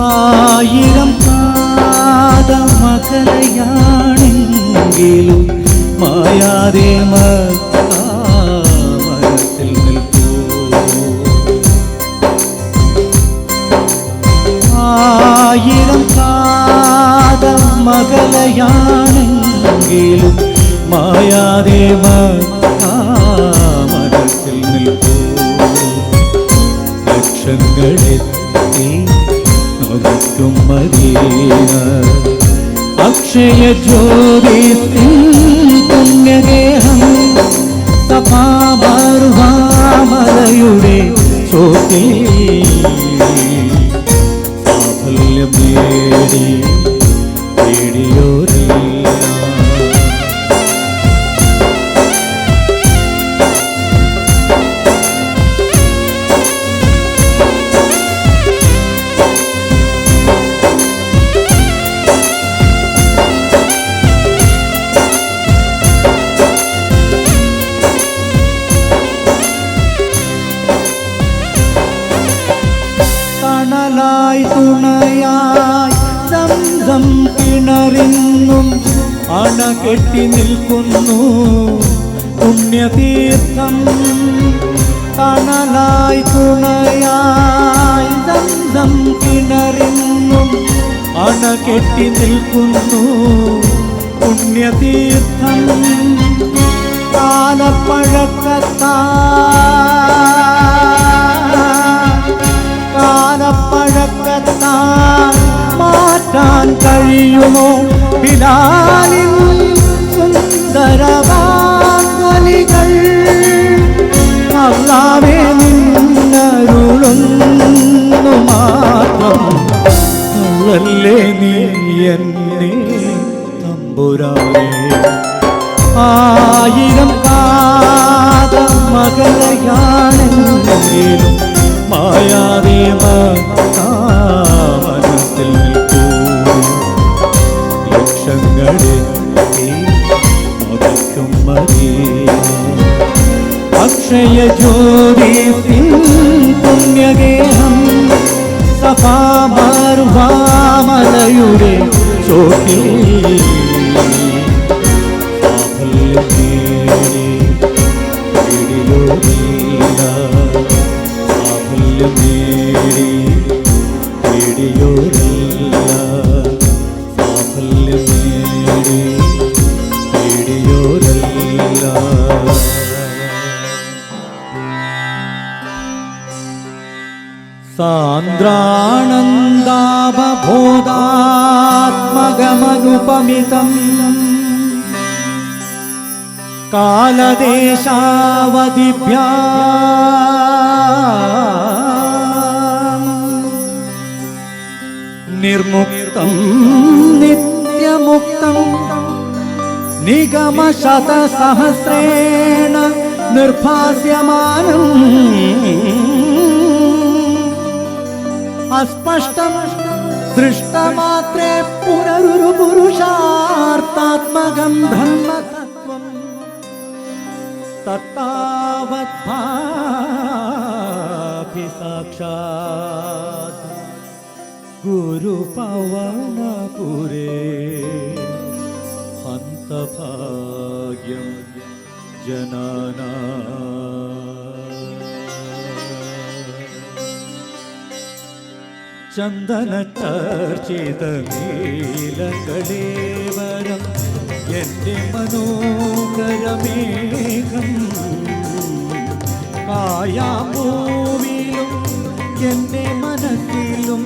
ആയിരം പാദമകലയാണെങ്കിലും മായാതെ മനത്തിൽ നിൽക്കൂ. ആയിരം പാദമകലയാണെങ്കിലും മായാതെ മനത്തിൽ നിൽക്കൂ. ലക്ഷങ്ങളെത്തി നോക്കും മദീന അക്ഷയ ജ്യോതിസിൻ പുണ്യഗേഹം സഭാമരുഹാമലയുടെ ചോട്ടിൽ സാഫല്യം നേടി തേടിയോരില്ല. തുണയായി സംസം കിണറിന്നും അണകെട്ടി നിൽക്കുന്നു പുണ്യതീർത്ഥം. തണലായി തുണയായി സംസം കിണറിന്നും അണകെട്ടി നിൽക്കുന്നു പുണ്യതീർത്ഥം. കാലപ്പഴക്കത്താൽ മാറ്റാൻ കഴിയുമോ ബിലാലിൻ സുന്ദരവാങ്കളികൾ? അല്ലാഹുവേ നിന്നരുളുന്നു മാത്രം അല്ലേ നീ എന്നെ തമ്പുരാനേ. ആയിരം പാദമകലയാണെങ്കിലും മായാതെ മനത്തിൽ നിൽക്കൂ. ലക്ഷങ്ങളെ നോക്കും മദീന അക്ഷയ ജ്യോതിസിൻ പുണ്യഗേഹം സഭാമരുഹാമലയുടെ ചോട്ടിൽ സാഫല്യം നേടി തേടിയോരില്ല. സാഫല്യം നേടി തേടിയോരില്ല. സാഫല്യം നേടി തേടിയോരില്ല. സാന്ദ്രാനന്ദാവബോധാത്മകമനുപമിതം കാലദേശാവധിഭ്യാ നിർമുക്തം നിത്യമുക്തം നിഗമശതസഹസ്രേണ നിർഭാസ്യമാനം അസ്പഷ്ടം ദൃഷ്ടമാത്രേ പുനരുരു പുരുഷാർത്ഥാത്മകം ബ്രഹ്മതത്വം തത്താവത് ഭാവി സാക്ഷാത് ഗുരുപവനപുരേ ഹന്തഭാഗ്യം ജനാനാ ചന്ദനചർച്ചിതമീലകളേവരം എൻ്റെ മനോഹരമേഘം കായാമൂവിലും എൻ്റെ മനസ്സിലും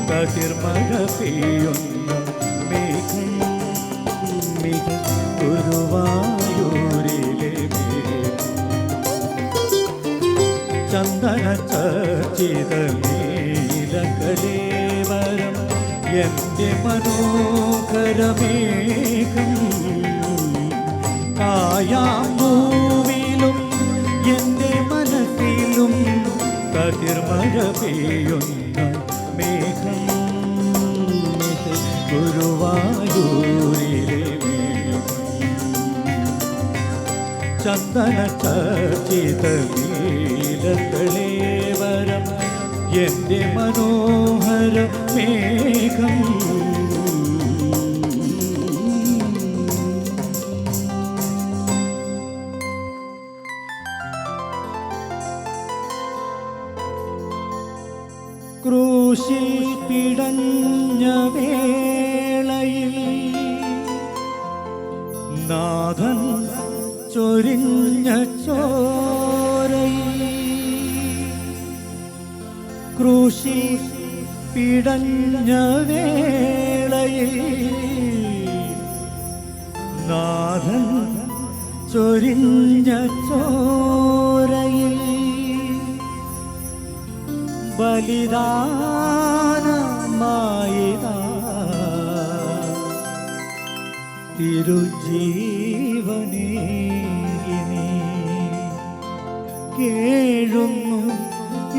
കതിർമഴ പെയ്യുന്ന മേഘം മിക ഗുരുവായൂരിലെ മേഘം ചന്ദന ചർച്ചിത നീലകലേവരം എൻ്റെ മനോഹരമേഘം കായാമ്പൂവിലും എൻ്റെ മനസ്സിലും കതിർമഴ പെയ്യുന്ന മേഘം ഗുരുവായൂരിലെ മേഘം ചന്ദന ചർച്ചിത നീലകലേവരം എൻ്റെ മനോഹര മേഘം ക്രൂശിൽ പിടഞ്ഞ വേളയിൽ നാഥൻ ചൊരിഞ്ഞ ചോരയിൽ ക്രൂശിൽ പിടഞ്ഞ വേളയിൽ നാഥൻ ചൊരിഞ്ഞ ചോരയിൽ ബലിദാനമായിതാ തിരുജീവനേകിനി കേഴുന്നു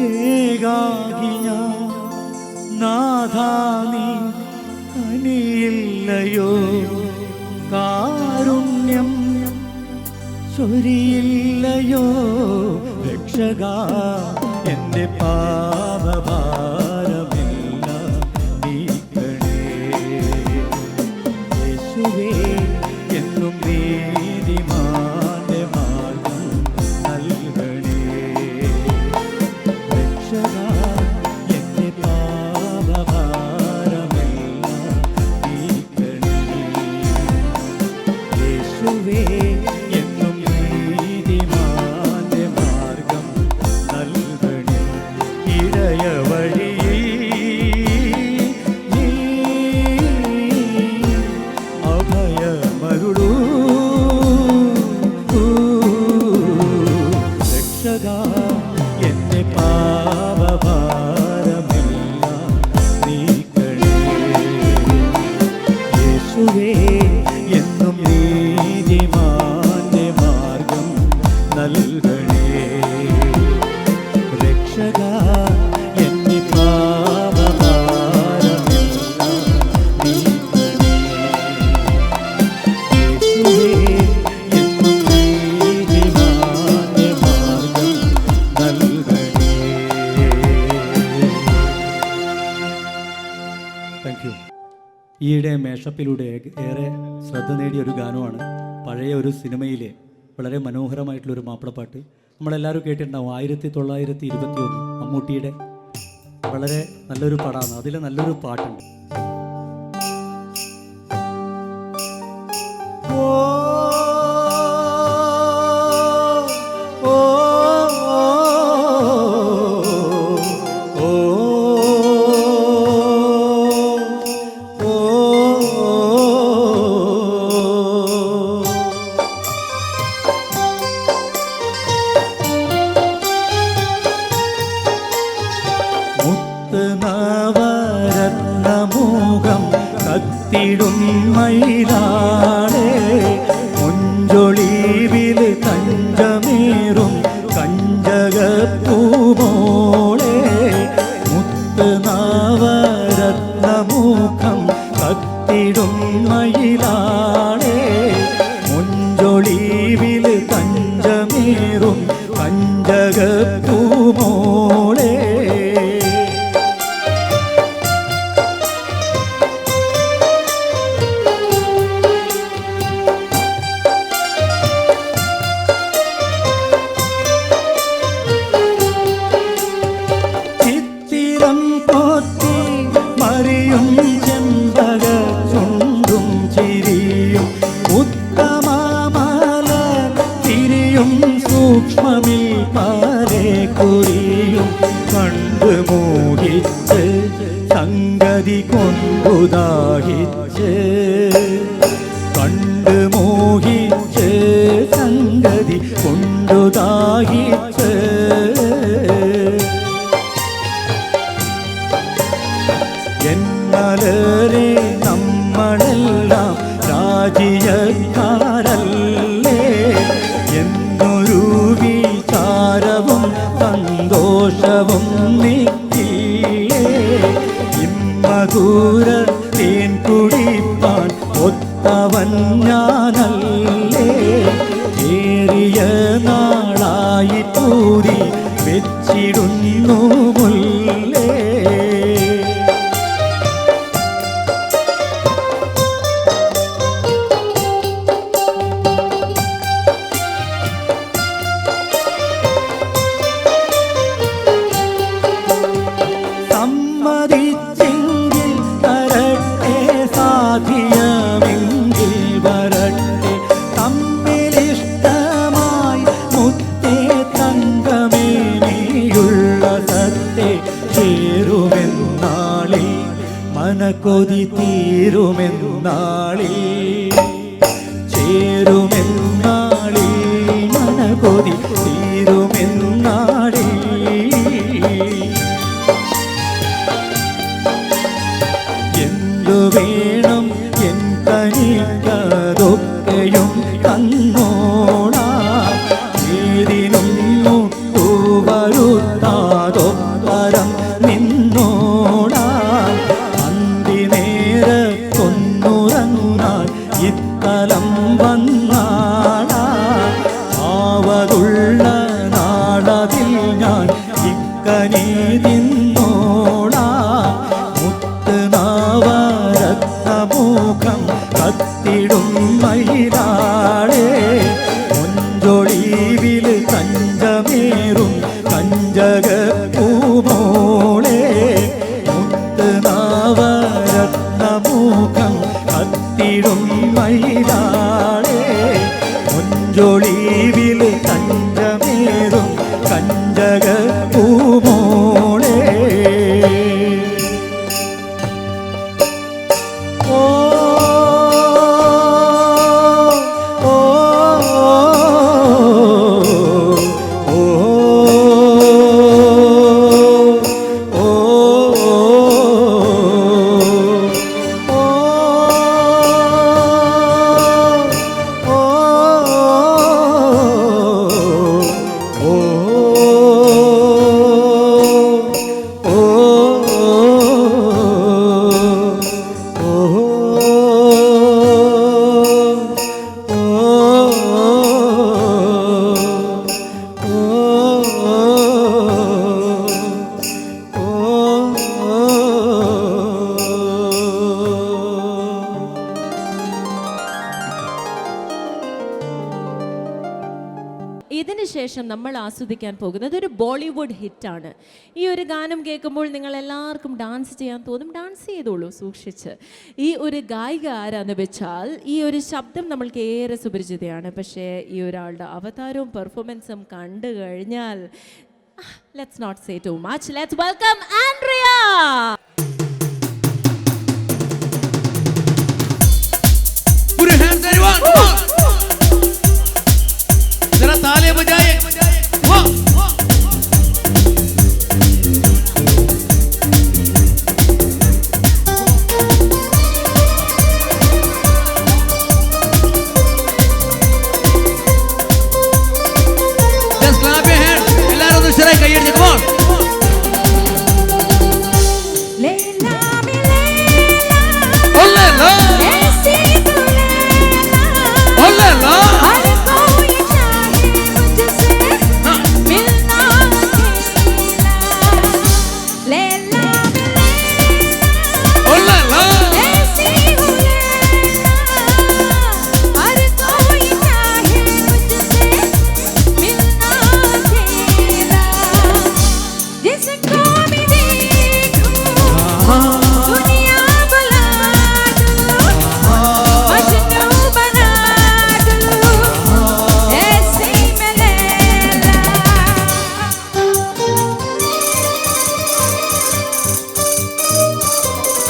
ഏകാകി ഞാൻ നാഥാ നീ കനിയില്ലയോ കാരുണ്യം ചൊരിയില്ലയോ രക്ഷക എൻ്റെ പാപഭാരമെല്ലാം നീക്കണേ യേശുവേ എന്നും നീതിമാന്റെ മാർഗം നൽകണേ രക്ഷക എൻ്റെ പാപഭാരമെല്ലാം നീക്കണേ യേശുവേ എന്നും നീതിമാന്റെ മാർഗം നൽകണേ ഇടയ അഭയമരുളൂ രക്ഷക എൻ്റെ പാപഭാരമെല്ലാം നീക്കണേ യേശുവേ എന്നും നീതിമാന്റെ മാർഗം നൽകണേ രക്ഷക എൻ്റെ പാപഭാരമെല്ലാം നീക്കണേ യേശുവേ എന്നും നീതിമാന്റെ മാർഗം നൽകണേ. Thank you. ഈയിടെ മേഷപ്പിലൂടെ ഏറെ ശ്രദ്ധ നേടിയ ഒരു ഗാനമാണ് പഴയ ഒരു സിനിമയിലെ വളരെ മനോഹരമായിട്ടുള്ളൊരു മാപ്പിളപ്പാട്ട് നമ്മളെല്ലാവരും കേട്ടിട്ടുണ്ടാവും 1921 മമ്മൂട്ടിയുടെ വളരെ നല്ലൊരു പടമാണ് അതിൽ നല്ലൊരു പാട്ടുണ്ട് ഓ ഓ ഓ നവരത്നമൂകം കത്തിടും മയിലാളെ മുഞ്ചൊളിവിൽ തഞ്ചമേറും കഞ്ചകപ്പൂമോളെ മുത്ത് നവരത്നമൂകം കത്തിടും മയിലാളെ മുഞ്ചൊളിവിൽ തഞ്ചമേറും കഞ്ചകപ്പൂമോളെ സൂക്ഷ്മമിൽ പാരെ കുറിയും കണ്ടു മോഹിച്ച് സംഗതി കൊണ്ടുദാഹിച്ച് കണ്ടു മോഹിച്ച് സംഗതി കൊണ്ടുദാഹിച്ച് ദോഷവും നീക്കിയേ ഇമ്മധുര തേൻ കുടിപ്പാൻ ഒത്തവൻ ഞാനല്ലേ ഏറിയ നാളായി പൂരി വെച്ചിടുന്നു മുല്ലേ സമ്മതിച്ചെങ്കിൽ തരട്ടെ സാധ്യമെങ്കിൽ വരട്ടെ തമ്മിലിഷ്ടമായി മുത്തേ തങ്കമേ നീയുള്ള സത്തേ ചേരുമെന്നാളിൽ മനക്കൊതി തീരുമെന്നാളിൽ ചേരുമെന്നാളിൽ മനക്കൊതി തീരുമെന്നാളിൽ എന്തു വേണം എൻ തനിക്കതൊക്കെയും തന്നോടാം ഏതിനും മുട്ടുവരുത്താതൊപ്പരം നിന്നോടാം അന്തിനേരത്തൊന്നുറങ്ങാൻ ഇത്തലം വന്നാടാ ആവതുള്ള നാടതിൽ ഞാൻ ഇക്കനി തിന്നോടാം മുത്തുനാവരത്നമുഖം കത്തിടും മയിലാളേ മൊഞ്ചൊളിവിൽ കഞ്ചമേറും കഞ്ചകപ്പൂമോളേ മുത്തുനാവരത്നമുഖം കത്തിടും മയിലാളേ മൊഞ്ചൊളിവിൽ കഞ്ചമേറും കഞ്ചകപ്പൂമോളേ ഓ ഓ ഓ ഇതിന് ശേഷം നമ്മൾ ആസ്വദിക്കാൻ പോകുന്നത് ഒരു ബോളിവുഡ് ഹിറ്റാണ്. ഈ ഒരു ഗാനം കേൾക്കുമ്പോൾ നിങ്ങൾ എല്ലാവർക്കും ഡാൻസ് ചെയ്യാൻ തോന്നും. ഡാൻസ് ചെയ്തോളൂ സൂക്ഷിച്ച്. ഈ ഒരു ഗായിക ആരാന്ന് വെച്ചാൽ ഈ ഒരു ശബ്ദം നമ്മൾക്ക് ഏറെ സുപരിചിതയാണ്. പക്ഷേ ഈ ഒരാളുടെ അവതാരവും പെർഫോമൻസും കണ്ടു കഴിഞ്ഞാൽ let's not say too much. Let's welcome Andrea. Put your hands everyone. Come on. जरा ताले बजाए. One. Just clap your hands. എല്ലാവരും ഒന്ന് ശരിയായി കൈയടിച്ച്. Come on.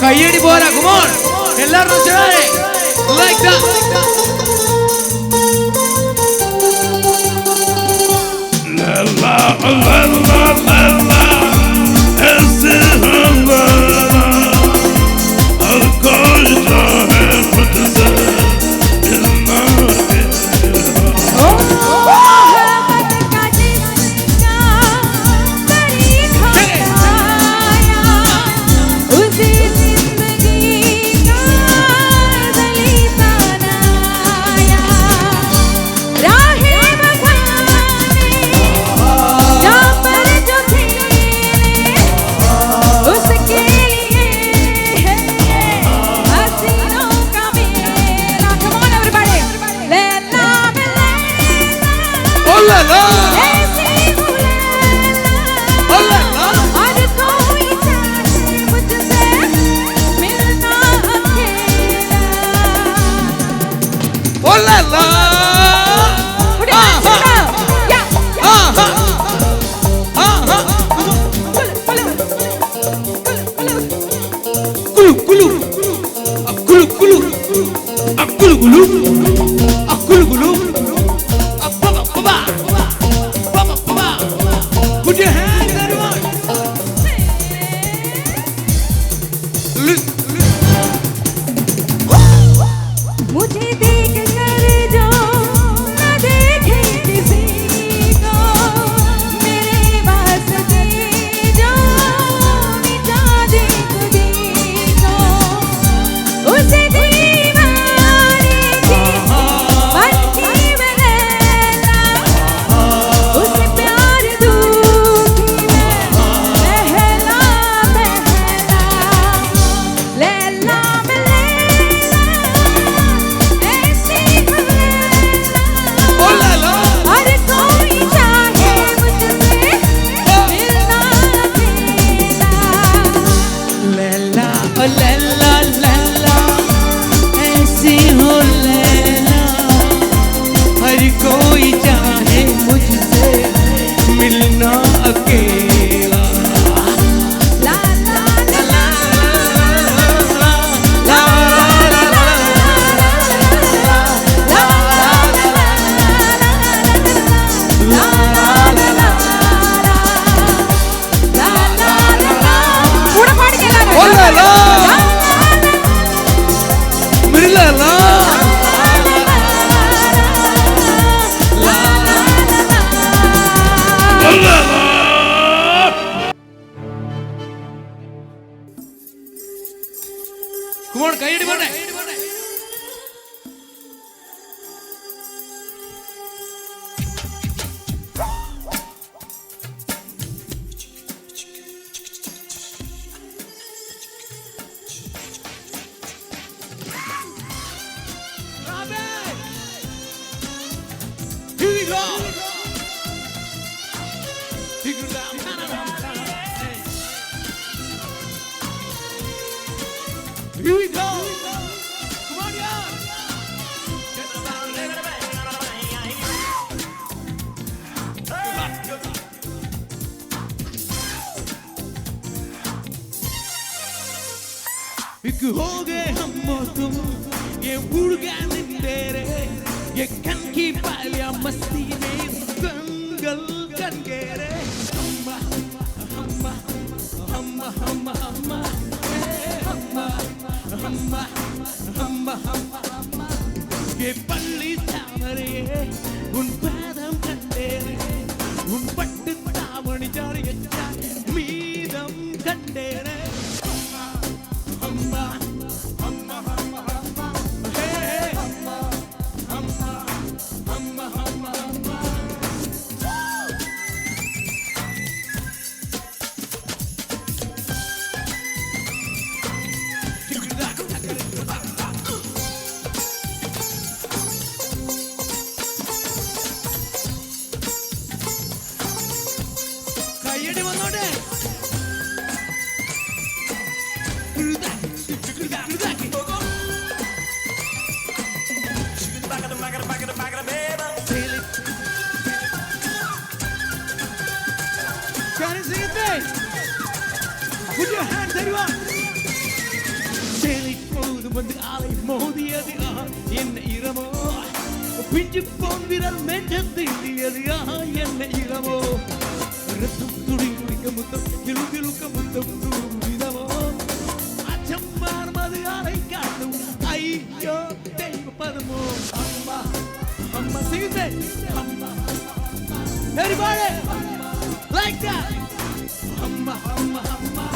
കയ്യടി പോരാ. Come on. എല്ലാവരും ശരിയായി. Like that. La la la la la la. I'll call you down, but this is not it. Oh, കൈയടി പോട്ടെ. Here we go. Figure it out. Here we go. Come on, y'all. एक हो गए हम तुम ये उड़ गया निंदेरे ये कन की पालिया मस्ती में दंगल कन गेरे हम्मा हम्मा हम्मा हम्मा हम्मा हम्मा हम्मा हम्मा हम्मा ये पल्ली तामरे उन पादम कंडेरे उन पट्टु तामणी जारी मीदम कंडेरे हम्मा हम्मा हम्मा हम्मा हे हम्मा हम्मा हम्मा हम्मा हम्मा കയ്യടി വന്നോട്ടെ. Can you sing it back? Put your hands everyone. Telephone வந்து ஆலை மோதியது என்ன இரமோ பிஞ்சு போன் விரல் மெஞ்சத்தியது என்ன இரமோ ரத்தம் துடிக்க முத்தம் கிளுகிளுக்க முத்தம் தூவிதமோ அச்சம் மாறுமது ஆலை காட்டும் ஐயோ தெய்வ பதமோ அம்மா அம்மா sing it back. அம்மா everybody like that. अम्मा अम्मा अम्मा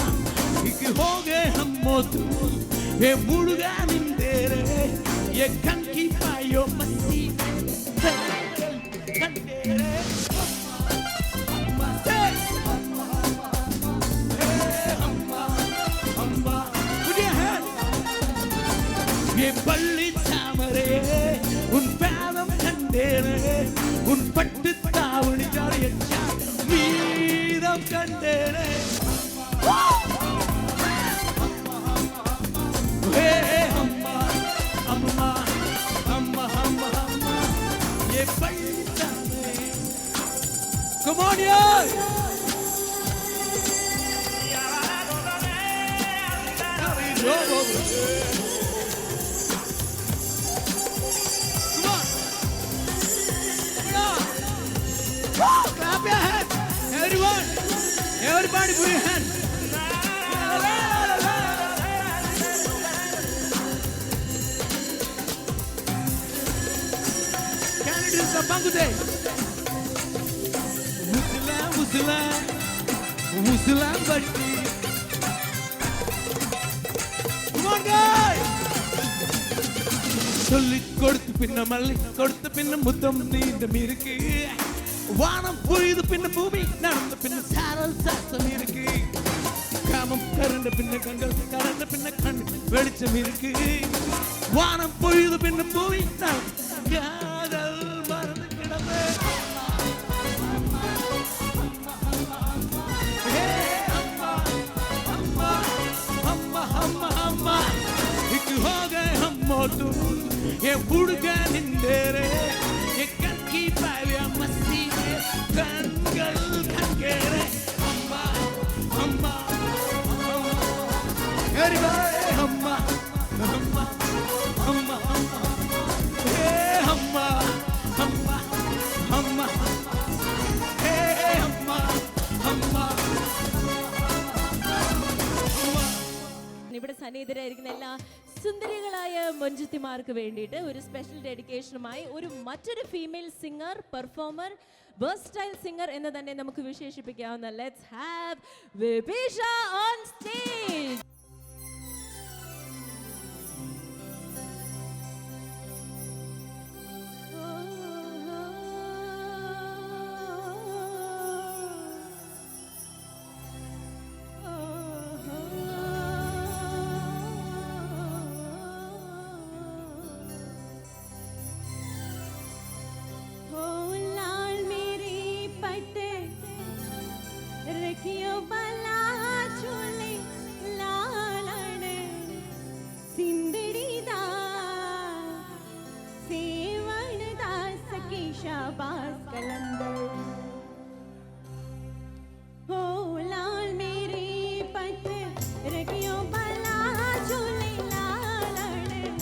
एक हो गए हम मोतू ये मुर्गा निंदेरे ये कन की पायो मस्ती कंडेरे अम्मा से अम्मा अम्मा put your hand ये बल्ली तामरे उन पादम कंडेरे उन पट्टु तावणी जारी मीदम कंडेरे Hey, amma, amma, amma, amma, amma, ye paisa mein. Come on, y'all. Come on. Clap your hands, everyone. Everybody, put your hands. Bangute Muslim Batti. Come on guys. சொல்லி கொடுத்து பின்ன மல்லி கொடுத்து பின்ன முத்தம் நீண்ட இருக்கு வானம் புரியுது பின்ன பூமி நடந்த பின்ன சாரல் சாசம் இருக்கு காமம் கரண்ட பின்ன கண்கள் கரண்ட பின்ன கண் வெளிச்சம் இருக்கு வானம் புரியுது பின்ன பூமி காதல் மறந்து கிடந்து அம்மா அம்மா அம்மா அம்மா அம்மா இக்கு हो गए हम मोटू ये उड़ गए निंदेरे ये कन की पालिया मस्ती में कंगल खनकेरे अम्मा अम्मा everybody अम्मा अम्मा अम्मा हे अम्मा अम्मा अम्मा हे अम्मा अम्मा ഇവിടെ സന്നിഹിതരായിരിക്കുന്ന എല്ലാ സുന്ദരികളായ മഞ്ജുത്തിമാർക്ക് വേണ്ടിയിട്ട് ഒരു സ്പെഷ്യൽ ഡെഡിക്കേഷനുമായി മറ്റൊരു female singer performer versatile singer എന്ന് തന്നെ നമുക്ക് വിശേഷിപ്പിക്കാവുന്ന ലെറ്റ്സ് ഹാവ് വിപീഷ ഓൺ സ്റ്റേജ്. रखियो भला झोले लालण सिंदड़ी दा सेवण दा सखी शाबाश कलंदर हो लाल मेरे पथ रखियो भला झोले लालण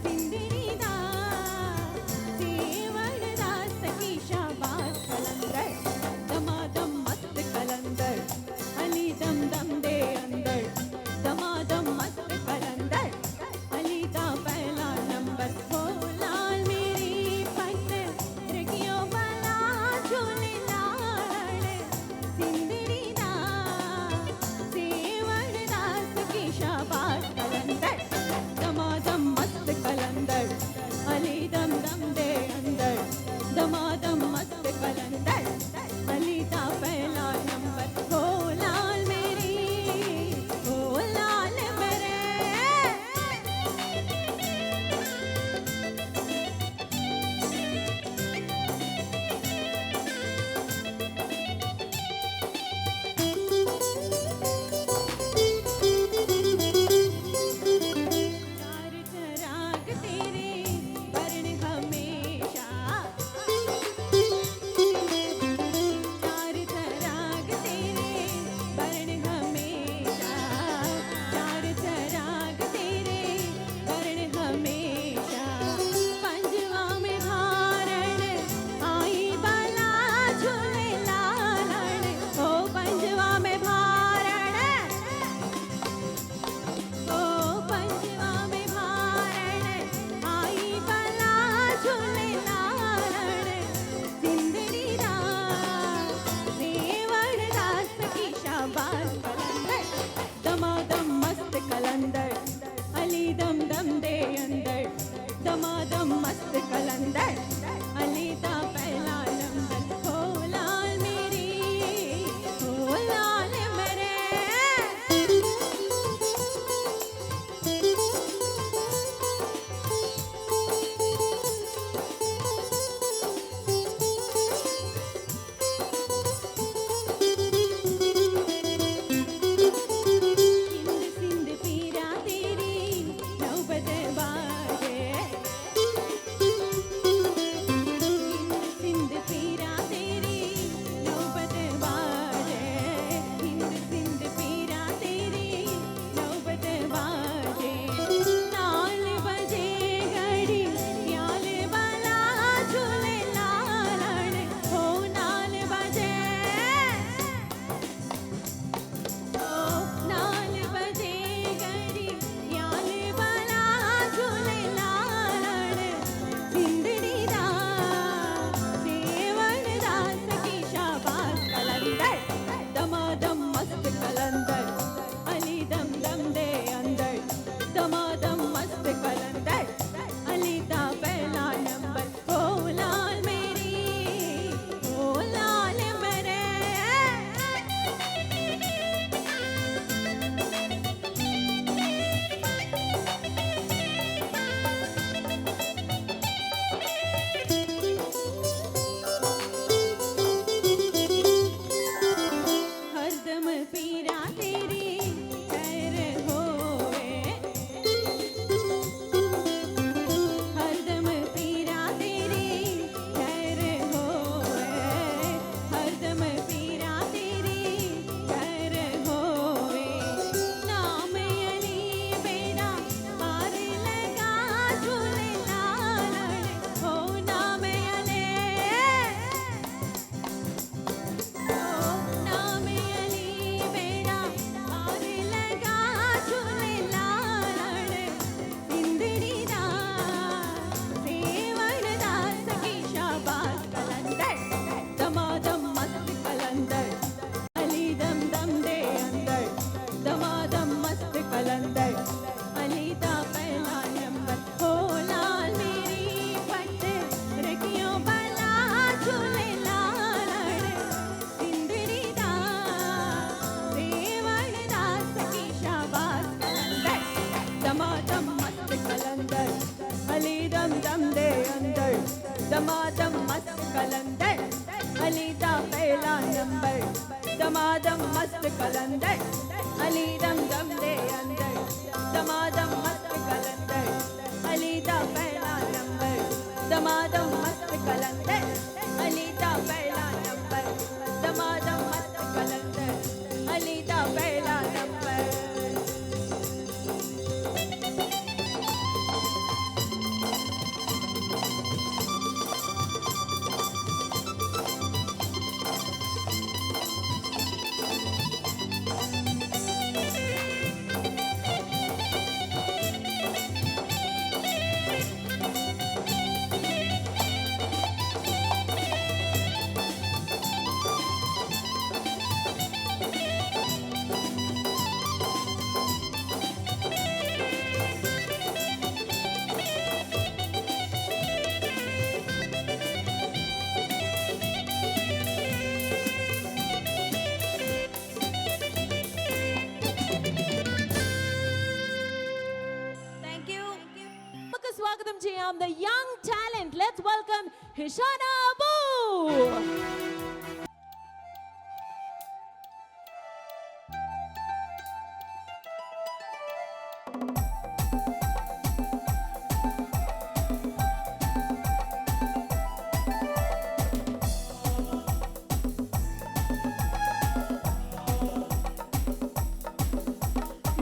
सिंदड़ी दा सेवण दा सखी शाबाश कलंदर दमादम मस्त कलंदर अली कलंदर अली दम दम दे अंदर दमादम मस्त कलंदर अली दा पहला नंबर दमादम मस्त कलंदर अली दा पहला नंबर दमादम मस्त कलंदर अली दा पहला नंबर നമുക്ക് സ്വാഗതം ചെയ്യാം the young talent. Let's welcome Hishana Abu.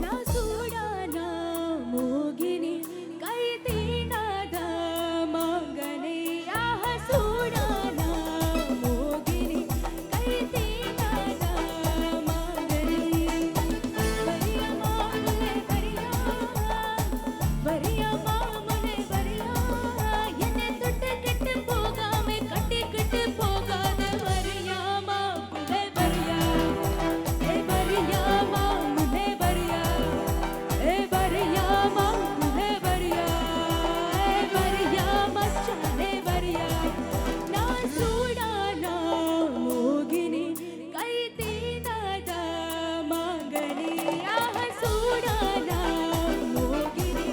ना सूडाना मोगिनी कई तीनादा मांगने आह सूडाना मोगिनी कई तीनादा मांगने बरिया मामने बरिया येने तुट्टे किट्टे पोगा में कट्टी किट्टे पोगा दे बरिया मामने बरिया ए बरिया मामने बरिया ए बरिया मामने बरिया ए बरिया मचाने बरिया ना सूडाना मोगिनी कई तीनादा मांगने आह सूडाना मोगिनी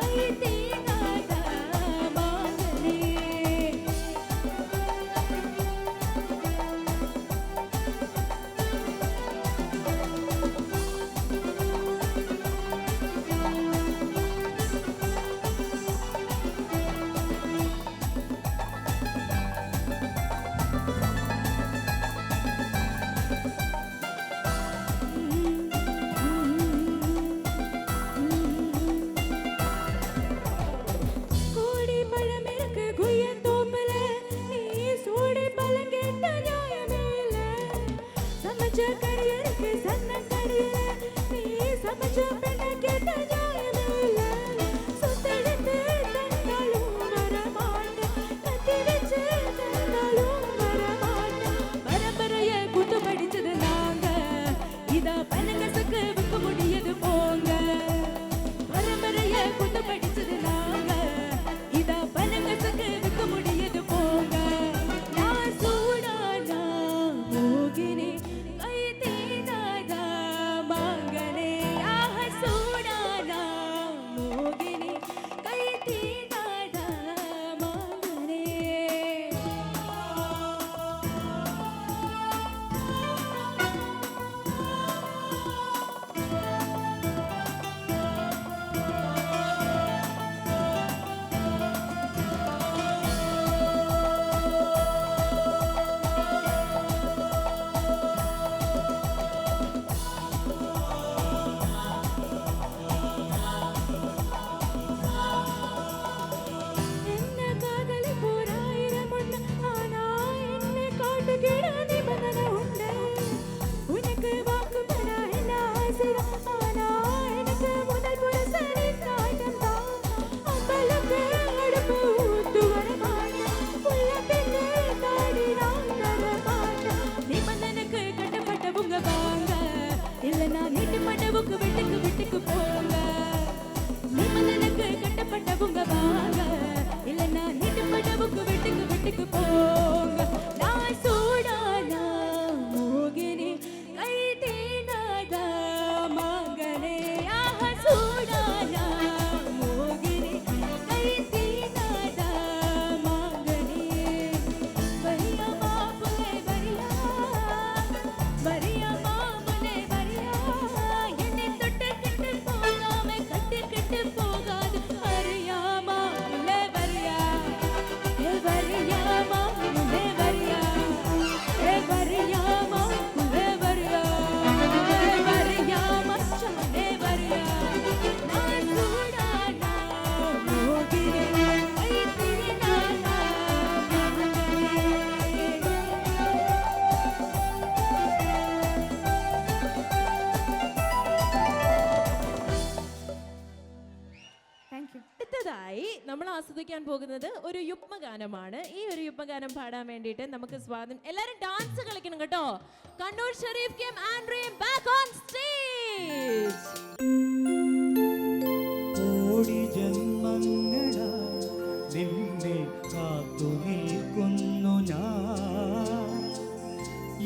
कई तीनादा मांगने கோடி பழம் இருக்கு குய்யன் தோப்புல நீ சூடி பழம் கேட்ட நியாயமேல சமைச்ச கறி இருக்கு சன்ன கறியில நீ சமைச்ச பெண்ண கேட்ட நியாயமேல சுத்தெடுத்து தந்தாலும் வரமாட்டேன் கத்தி வச்சு தந்தாலும் வரமாட்டேன் பரம்பரைய குத்து படிச்சது நாங்க இதா பனங்கசக்கு விற்க முடியது போங்க பரம்பரைய குத்து படிச்சது நாங்க இதா பனங்கசக்கு விற்க முடியது போங்க நான் சூடானா மோகினி கை தீனாதா மாங்கனே ஆஹ சூடானா மோகினி கை தீனாதா மாங்கனே என்ன காதலி போராயிரம் உண்டு ஆனா என்னை காட்டுகிற நிபந்தனை உண்டு உனக்கு வாக்கு பெற என்ன ஆசைதான் ஆனா எனக்கு முதல் புருஷனை தாய்தான் தான் அம்பளுக்கு அடுப்பு ஊத்து வர மாட்டேன் புள்ள பெண்ணே தாடி நான் தர மாட்டேன் நிபந்தனைக்கு கட்டப்பட்டவங்க வாங்க இல்லைன்னா நீட்டுப்பட்டவுக்கு வீட்டுக்கு போங்க நிபந்தனைக்கு கட்டப்பட்டவங்க வாங்க இல்லைன்னா நீட்டுப்பட்டவுக்கு வீட்டுக்கு போங்க நான் சூடானா மோகினி கை தீனாதா மாங்கனே ஆஹ சூடானா மோகினி கை தீனாதா மாங்கனே बरिया मामुने बरिया बरिया मामुने बरिया നമ്മൾ ആസ്വദിക്കാൻ പോകുന്നത് ഒരു യുഗ്മഗാനമാണ്. ഈ ഒരു യുഗ്മഗാനം പാടാൻ വേണ്ടിയിട്ട് നമുക്ക് സ്വാഗതം. എല്ലാവരും ഡാൻസ് കളിക്കണം കേട്ടോ. Kannur Sharif came Andrea back on stage. കോടി ജന്മങ്ങളാ നിന്നെ കാത്തു നിൽക്കുന്നു ഞാൻ.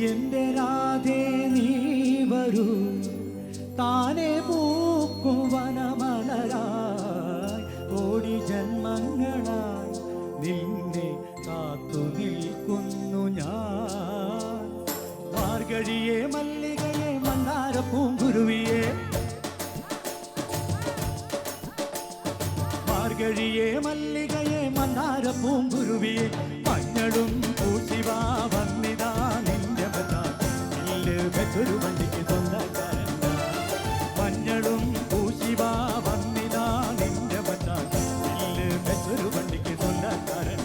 എൻ്റെ രാധേ നീ വരൂ, താനെ പൂക്കും വനമലരായി. കോടി ജന്മങ്ങളായി നിന്നെ കാത്തു നിൽക്കുന്നു ഞാൻ. മാർഗഴിയെ മല്ലികയെ മന്ദാര പൂങ്കുരുവിയെ, മാർഗഴിയെ മല്ലികയെ മന്ദാര പൂങ്കുരുവിയെ, മഞ്ഞളും പൂശിവാ വന്നിതാ നിന്റെ വെച്ചൊരു വണ്ടിക്ക് സ്വന്തക്കാരൻ. മഞ്ഞളും പൂശിവാ വന്നിതാ നിന്റെ വെച്ചൊരു വണ്ടിക്ക് സ്വന്തക്കാരൻ.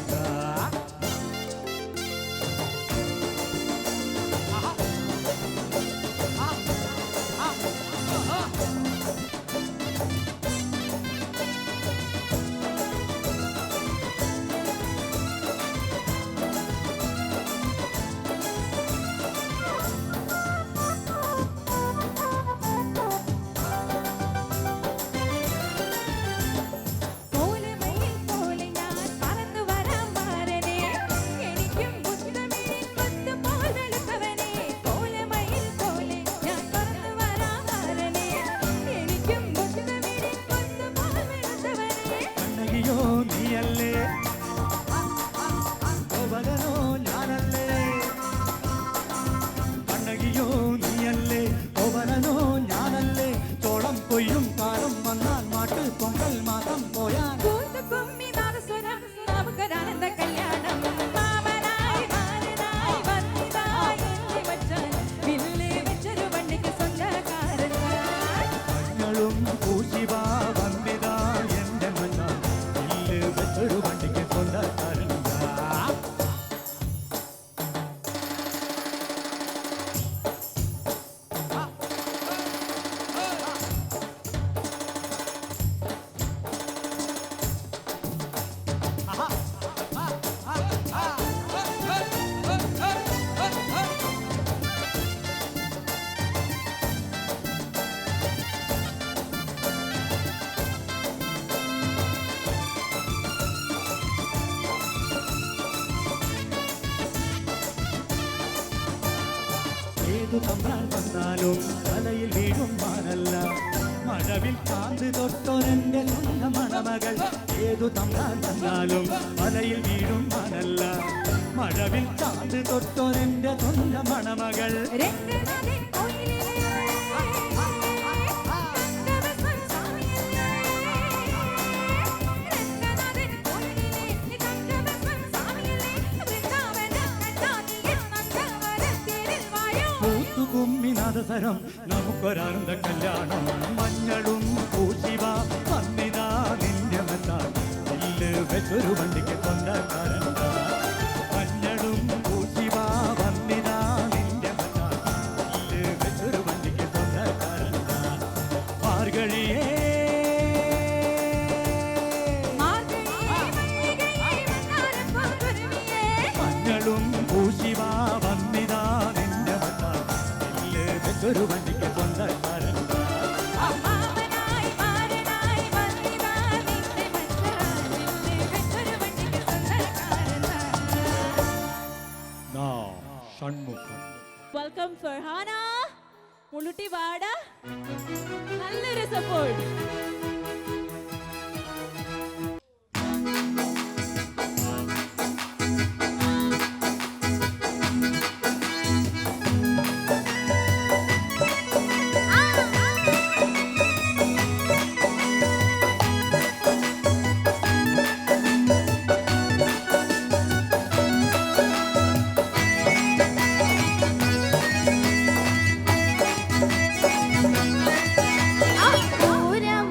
തമ്പ്രാൻ വന്നാലും തലയിൽ വീഴും മാനല്ല, മഴവിൽ കാന്ത് തൊട്ടൊരെന്റെ സ്വന്തം മണമകൾ. ഏതു തമ്പ്രാൻ വന്നാലും തലയിൽ വീഴും മാനല്ല, മഴവിൽ കാന്ത് തൊട്ടൊരെന്റെ സ്വന്തം മണമകൾ. കുമ്മിനാദസരം നമുക്കൊരാനന്ദ കല്യാണം. മഞ്ഞളും പൂശിവാ വന്നിതാ നിന്റെ മത്താൻ വെച്ചൊരു വണ്ടിക്ക് സ്വന്തക്കാരൻ. മഞ്ഞളും പൂശിവാ വന്നിതാ നിന്റെ മത്താൻ വെച്ചൊരു വണ്ടിക്ക് സ്വന്തക്കാരൻ. മാർഗഴിയേ മഞ്ഞളും പൂശിവാ വന്നിതാ നിന്റെ മത്താൻ ഒരു വണ്ടിക്ക് സ്വന്തക്കാരൻ. വെൽക്കം ഫർഹാന മുളുട്ടി വാട. നല്ലൊരു സപ്പോർട്ട്. പൂരം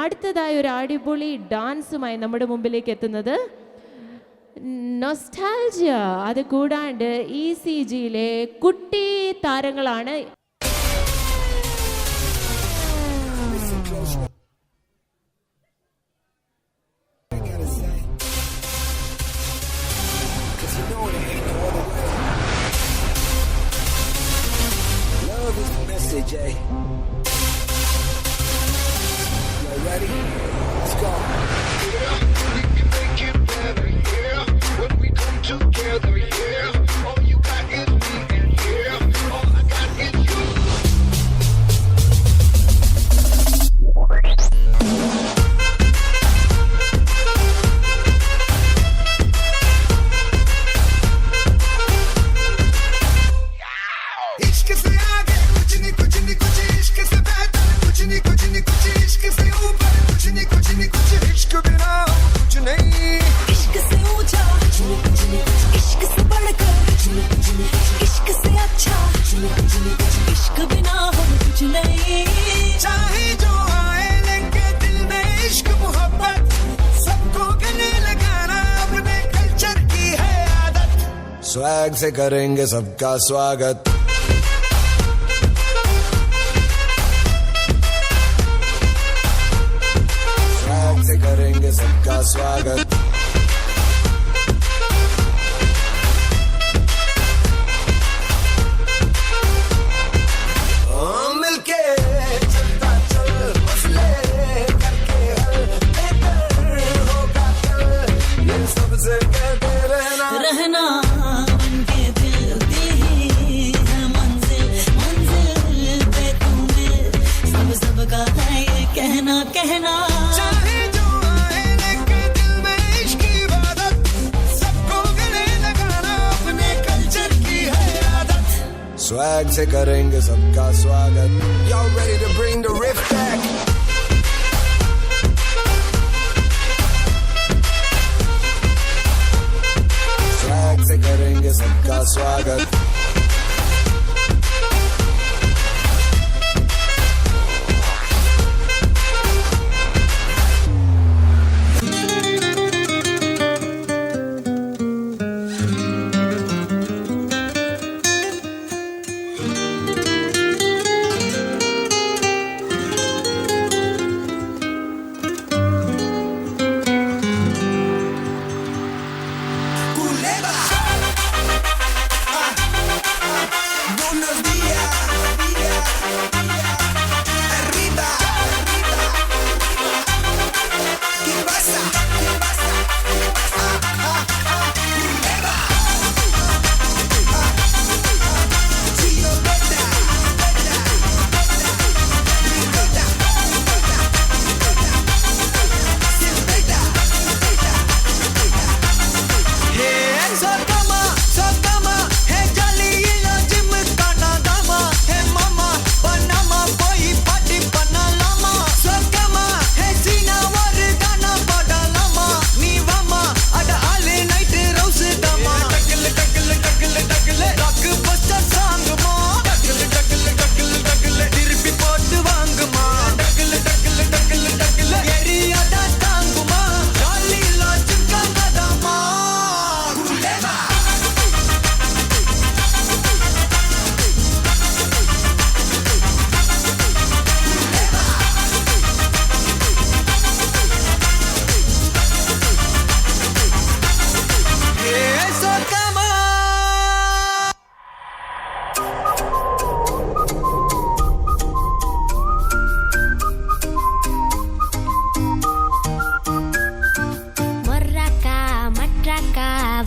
അടുത്തതായി ഒരു അടിപൊളി ഡാൻസുമായി നമ്മുടെ മുമ്പിലേക്ക് എത്തുന്നത് നൊസ്റ്റാൾജിയ. അത് കൂടാണ്ട് ECGയിലെ കുട്ടി താരങ്ങളാണ്. Ready? Let's go. When we come together, yeah. All you got is me, and yeah, all I got is you. इश्क से आगे कुछ नहीं कुछ इश्क से बेहतर कुछ नहीं कुछ इश्क से ऊपर कुछ नहीं कुछ इश्क बिना कुछ नहीं इश्क से ऊंचा कुछ नहीं इश्क से बढ़कर कुछ नहीं इश्क से अच्छा कुछ नहीं इश्क बिना हम कुछ नहीं चाहे जो आए लेके दिल में इश्क मोहब्बत सबको गले लगाना अपने कल्चर की है आदत स्वैग से करेंगे सबका स्वागत करेंगे सबका स्वागत मिलके चलता चल मसले करके हल बेहतर होगा कल ये सबसे कहते रहना उनके दिल दी है मंजिल पे तुम्हें सबका है ये कहना swag से करेंगे सबका स्वागत Y'all ready to bring the riff back स्वागत Buenos días, arriba, ¿qué pasa? Chillo, beta, Sotama, hey jolly illa gym kana dama, hey mama, panama boy party panalama. Sotama, hey Sina vargana padalama, ni vama, ada alle night rouse dama. Dagle, rock buster song ma. Dagle, dirpi potu vaanga ma. Dagle, area da tangu ma. Jolly illa gym kana dama.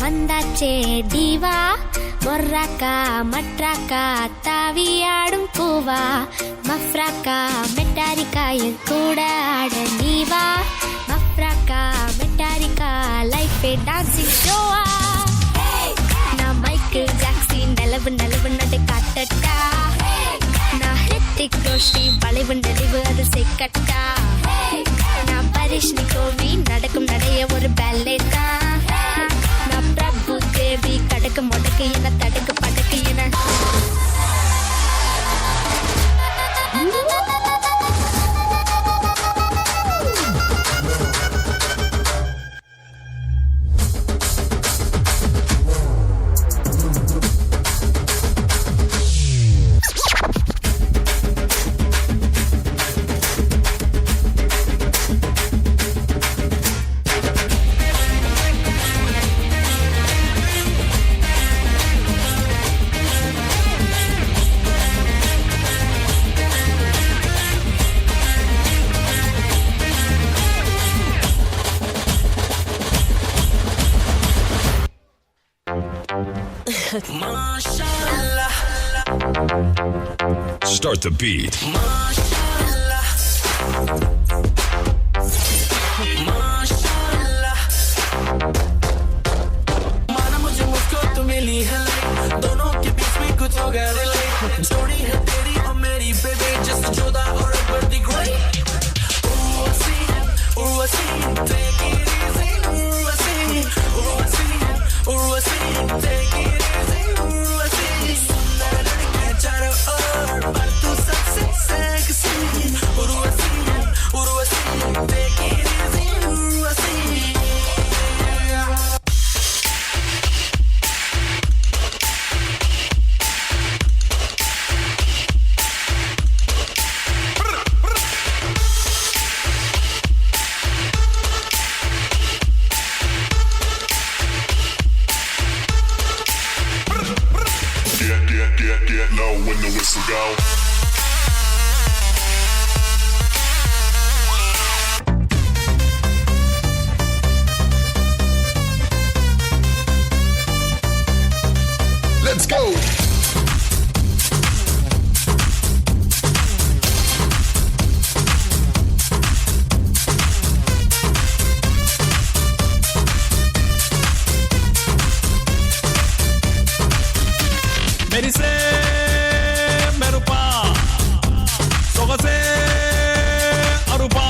வந்தாச்சே தீவா மொர்ராக்கா மட்ராக்கா தாவியாடும் பூவா மஃப்ராக்கா மெட்டாரிக்கா என் கூட ஆட நீவா மஃப்ராக்கா மெட்டாரிக்கா லைஃபே dancing ஷோவா நான் Michael Jackson நிலவு நடு காட்டட்டா நான் ஹித்திக் ரோஷி வளைவு நெளிவு அது செக்கட்டா நான் பரிஷ்னி கோவி நடக்கும் நடைய ஒரு பேலே தான் நான் பிரபு தேவி கடக்கு முடக்கு என தடுக்கு படக்கு என Start the beat. माना मुझे मुझको तो मिली है दोनों के बीच में कुछ हो गया रिलेट जोड़ी है तेरी और मेरी बेबी जस्ट जुदा और बड़ी great Urvashi take it easy Urvashi take it easy Urvashi सुंदर लड़के चारों ओर पर तू सबसे sexy Urvashi take it easy Urvashi Get low when the whistle go. Let's go. मेरी से मेरुपा सोगसे अरुपा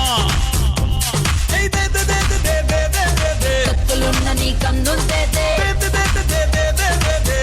ए दे दे दे दे दे दे दे दे कत्तलुन्ना नी कंदुल दे दे दे दे दे दे दे दे दे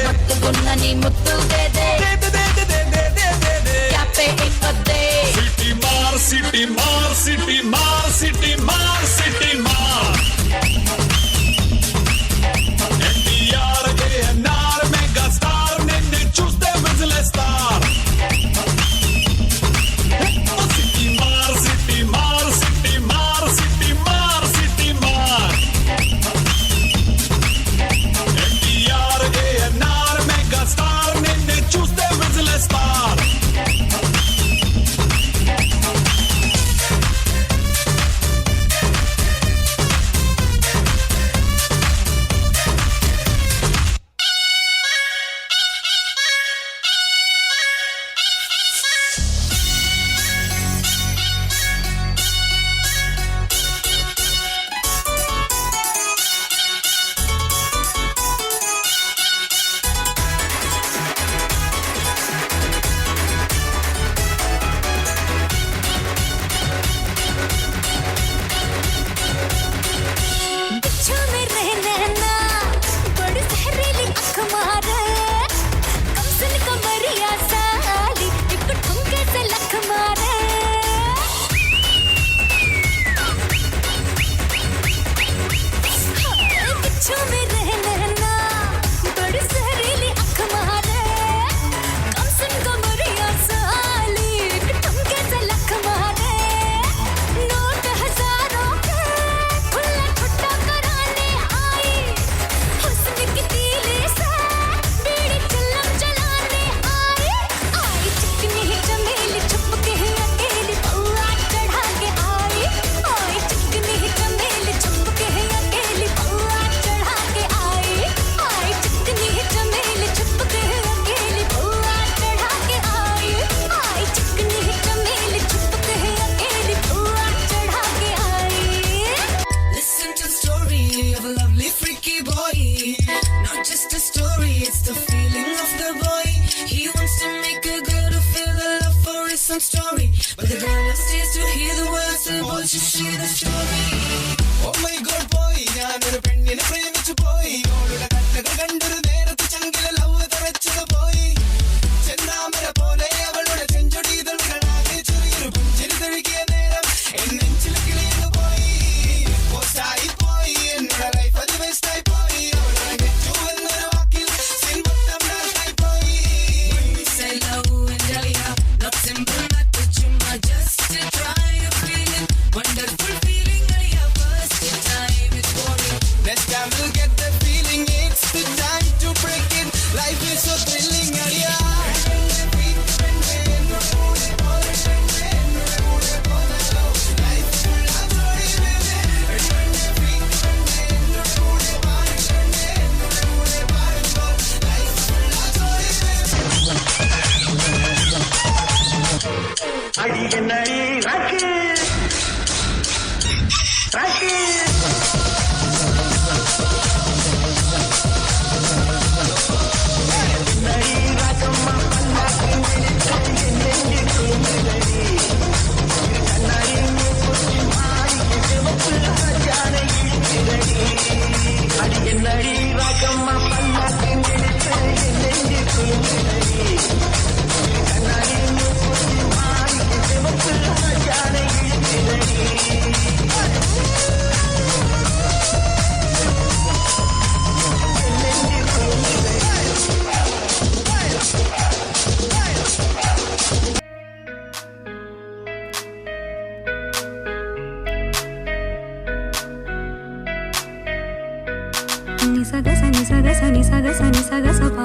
సని సగ సప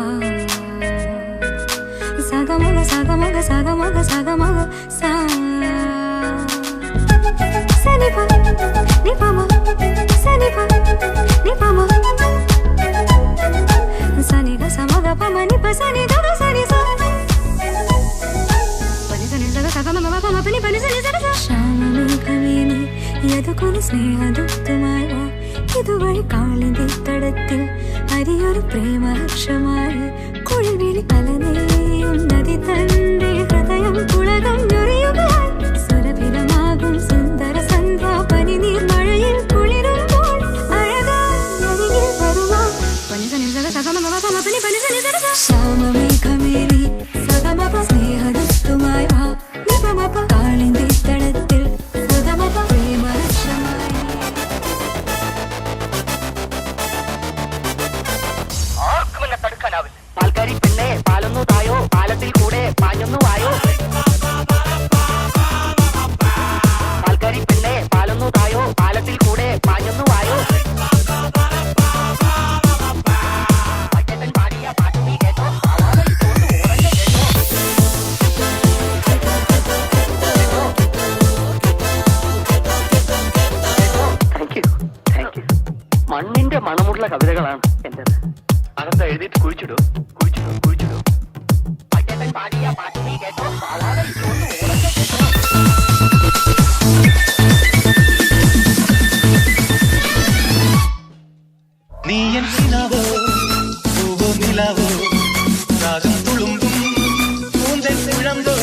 సగ మగ సగ మగ సగ మగ సగ మగ సా సని ప ని ప మ సని ప ని ప మ సని గ స మగ ప మ ని ప సని ద గ సని స పని సని సగ సగ మ మ ప మ పని పని సని సగ స ശ്യാമമേഘമേനി യതുകൊരു സ്നേഹദൂതുമായി വാ ഇതുവഴി കാളിന്റെ തടത്തിൽ അരിയൊരു പ്രേമഹർഷമായി കുളിവിളി അലനെയും നദി തന്റെ ഹൃദയം പുളകം ഞൊറിയുകയായി സുരഭിലമാകും സുന്ദര സന്ധ്യ പനിനീർ മഴയിൽ കുളിരുമ്പോൾ അഴകാരികിൽ വരുവാ പനിസനി സഗ സഗമ പനി പനിസനി സഗ ശ്യാമമേഘമേനി സഗമപ സ്നേഹദൂതുമായി വാ നിപമപ കാളിന്റെ തടത്തിൽ സുഗമപ പ്രേമഹർഷമായി പാൽക്കാരി പെണ്ണെ പാലൊന്നു തായോ പാലത്തിൽ കൂടെ പാഞ്ഞൊന്നു വായോ പാൽക്കാരി പെണ്ണെ പാലൊന്നു തായോ പാലത്തിൽ കൂടെ പാഞ്ഞൊന്നു വായോ അച്ഛൻ പാടിയ പാട്ട് നീ കേട്ടോ താങ്ക് യു മണ്ണിന്റെ മണമുള്ള കവിതകളാണ് എന്റേത് അതെന്താ എഴുതിയിട്ട് കുഴിച്ചിടൂ കുഴിച്ചിടൂ കുഴിച്ചിടൂ അച്ഛൻ പാടിയ പാട്ട് നീ കേട്ടോ നീ എൻ കിനാവോ പൂവോ നിലാവോ രാഗം തുളുമ്പും പൂന്തൻ കുഴമ്പോ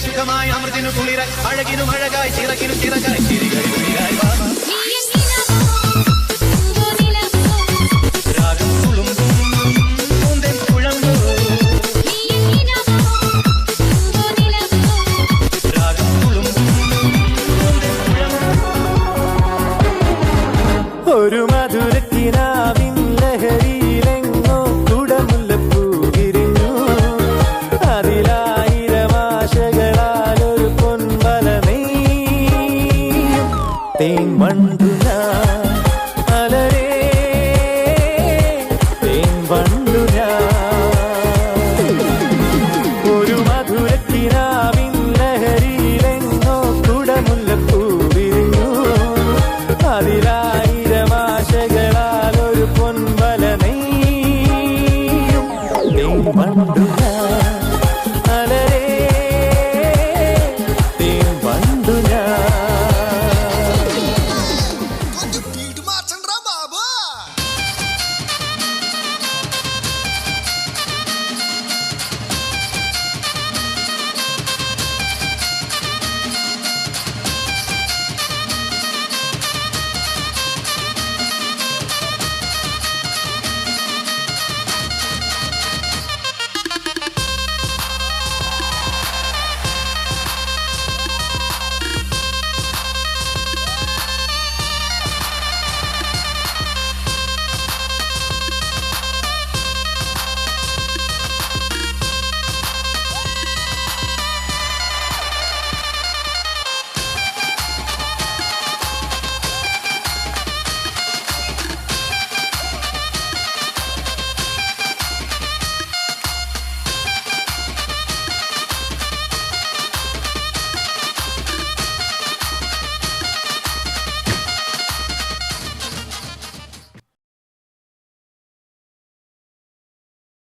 സുഖമായി അമൃതിനു കുളിര അഴകിനും അഴകായി ചിറകിനും ചിറകായി ചിരികായി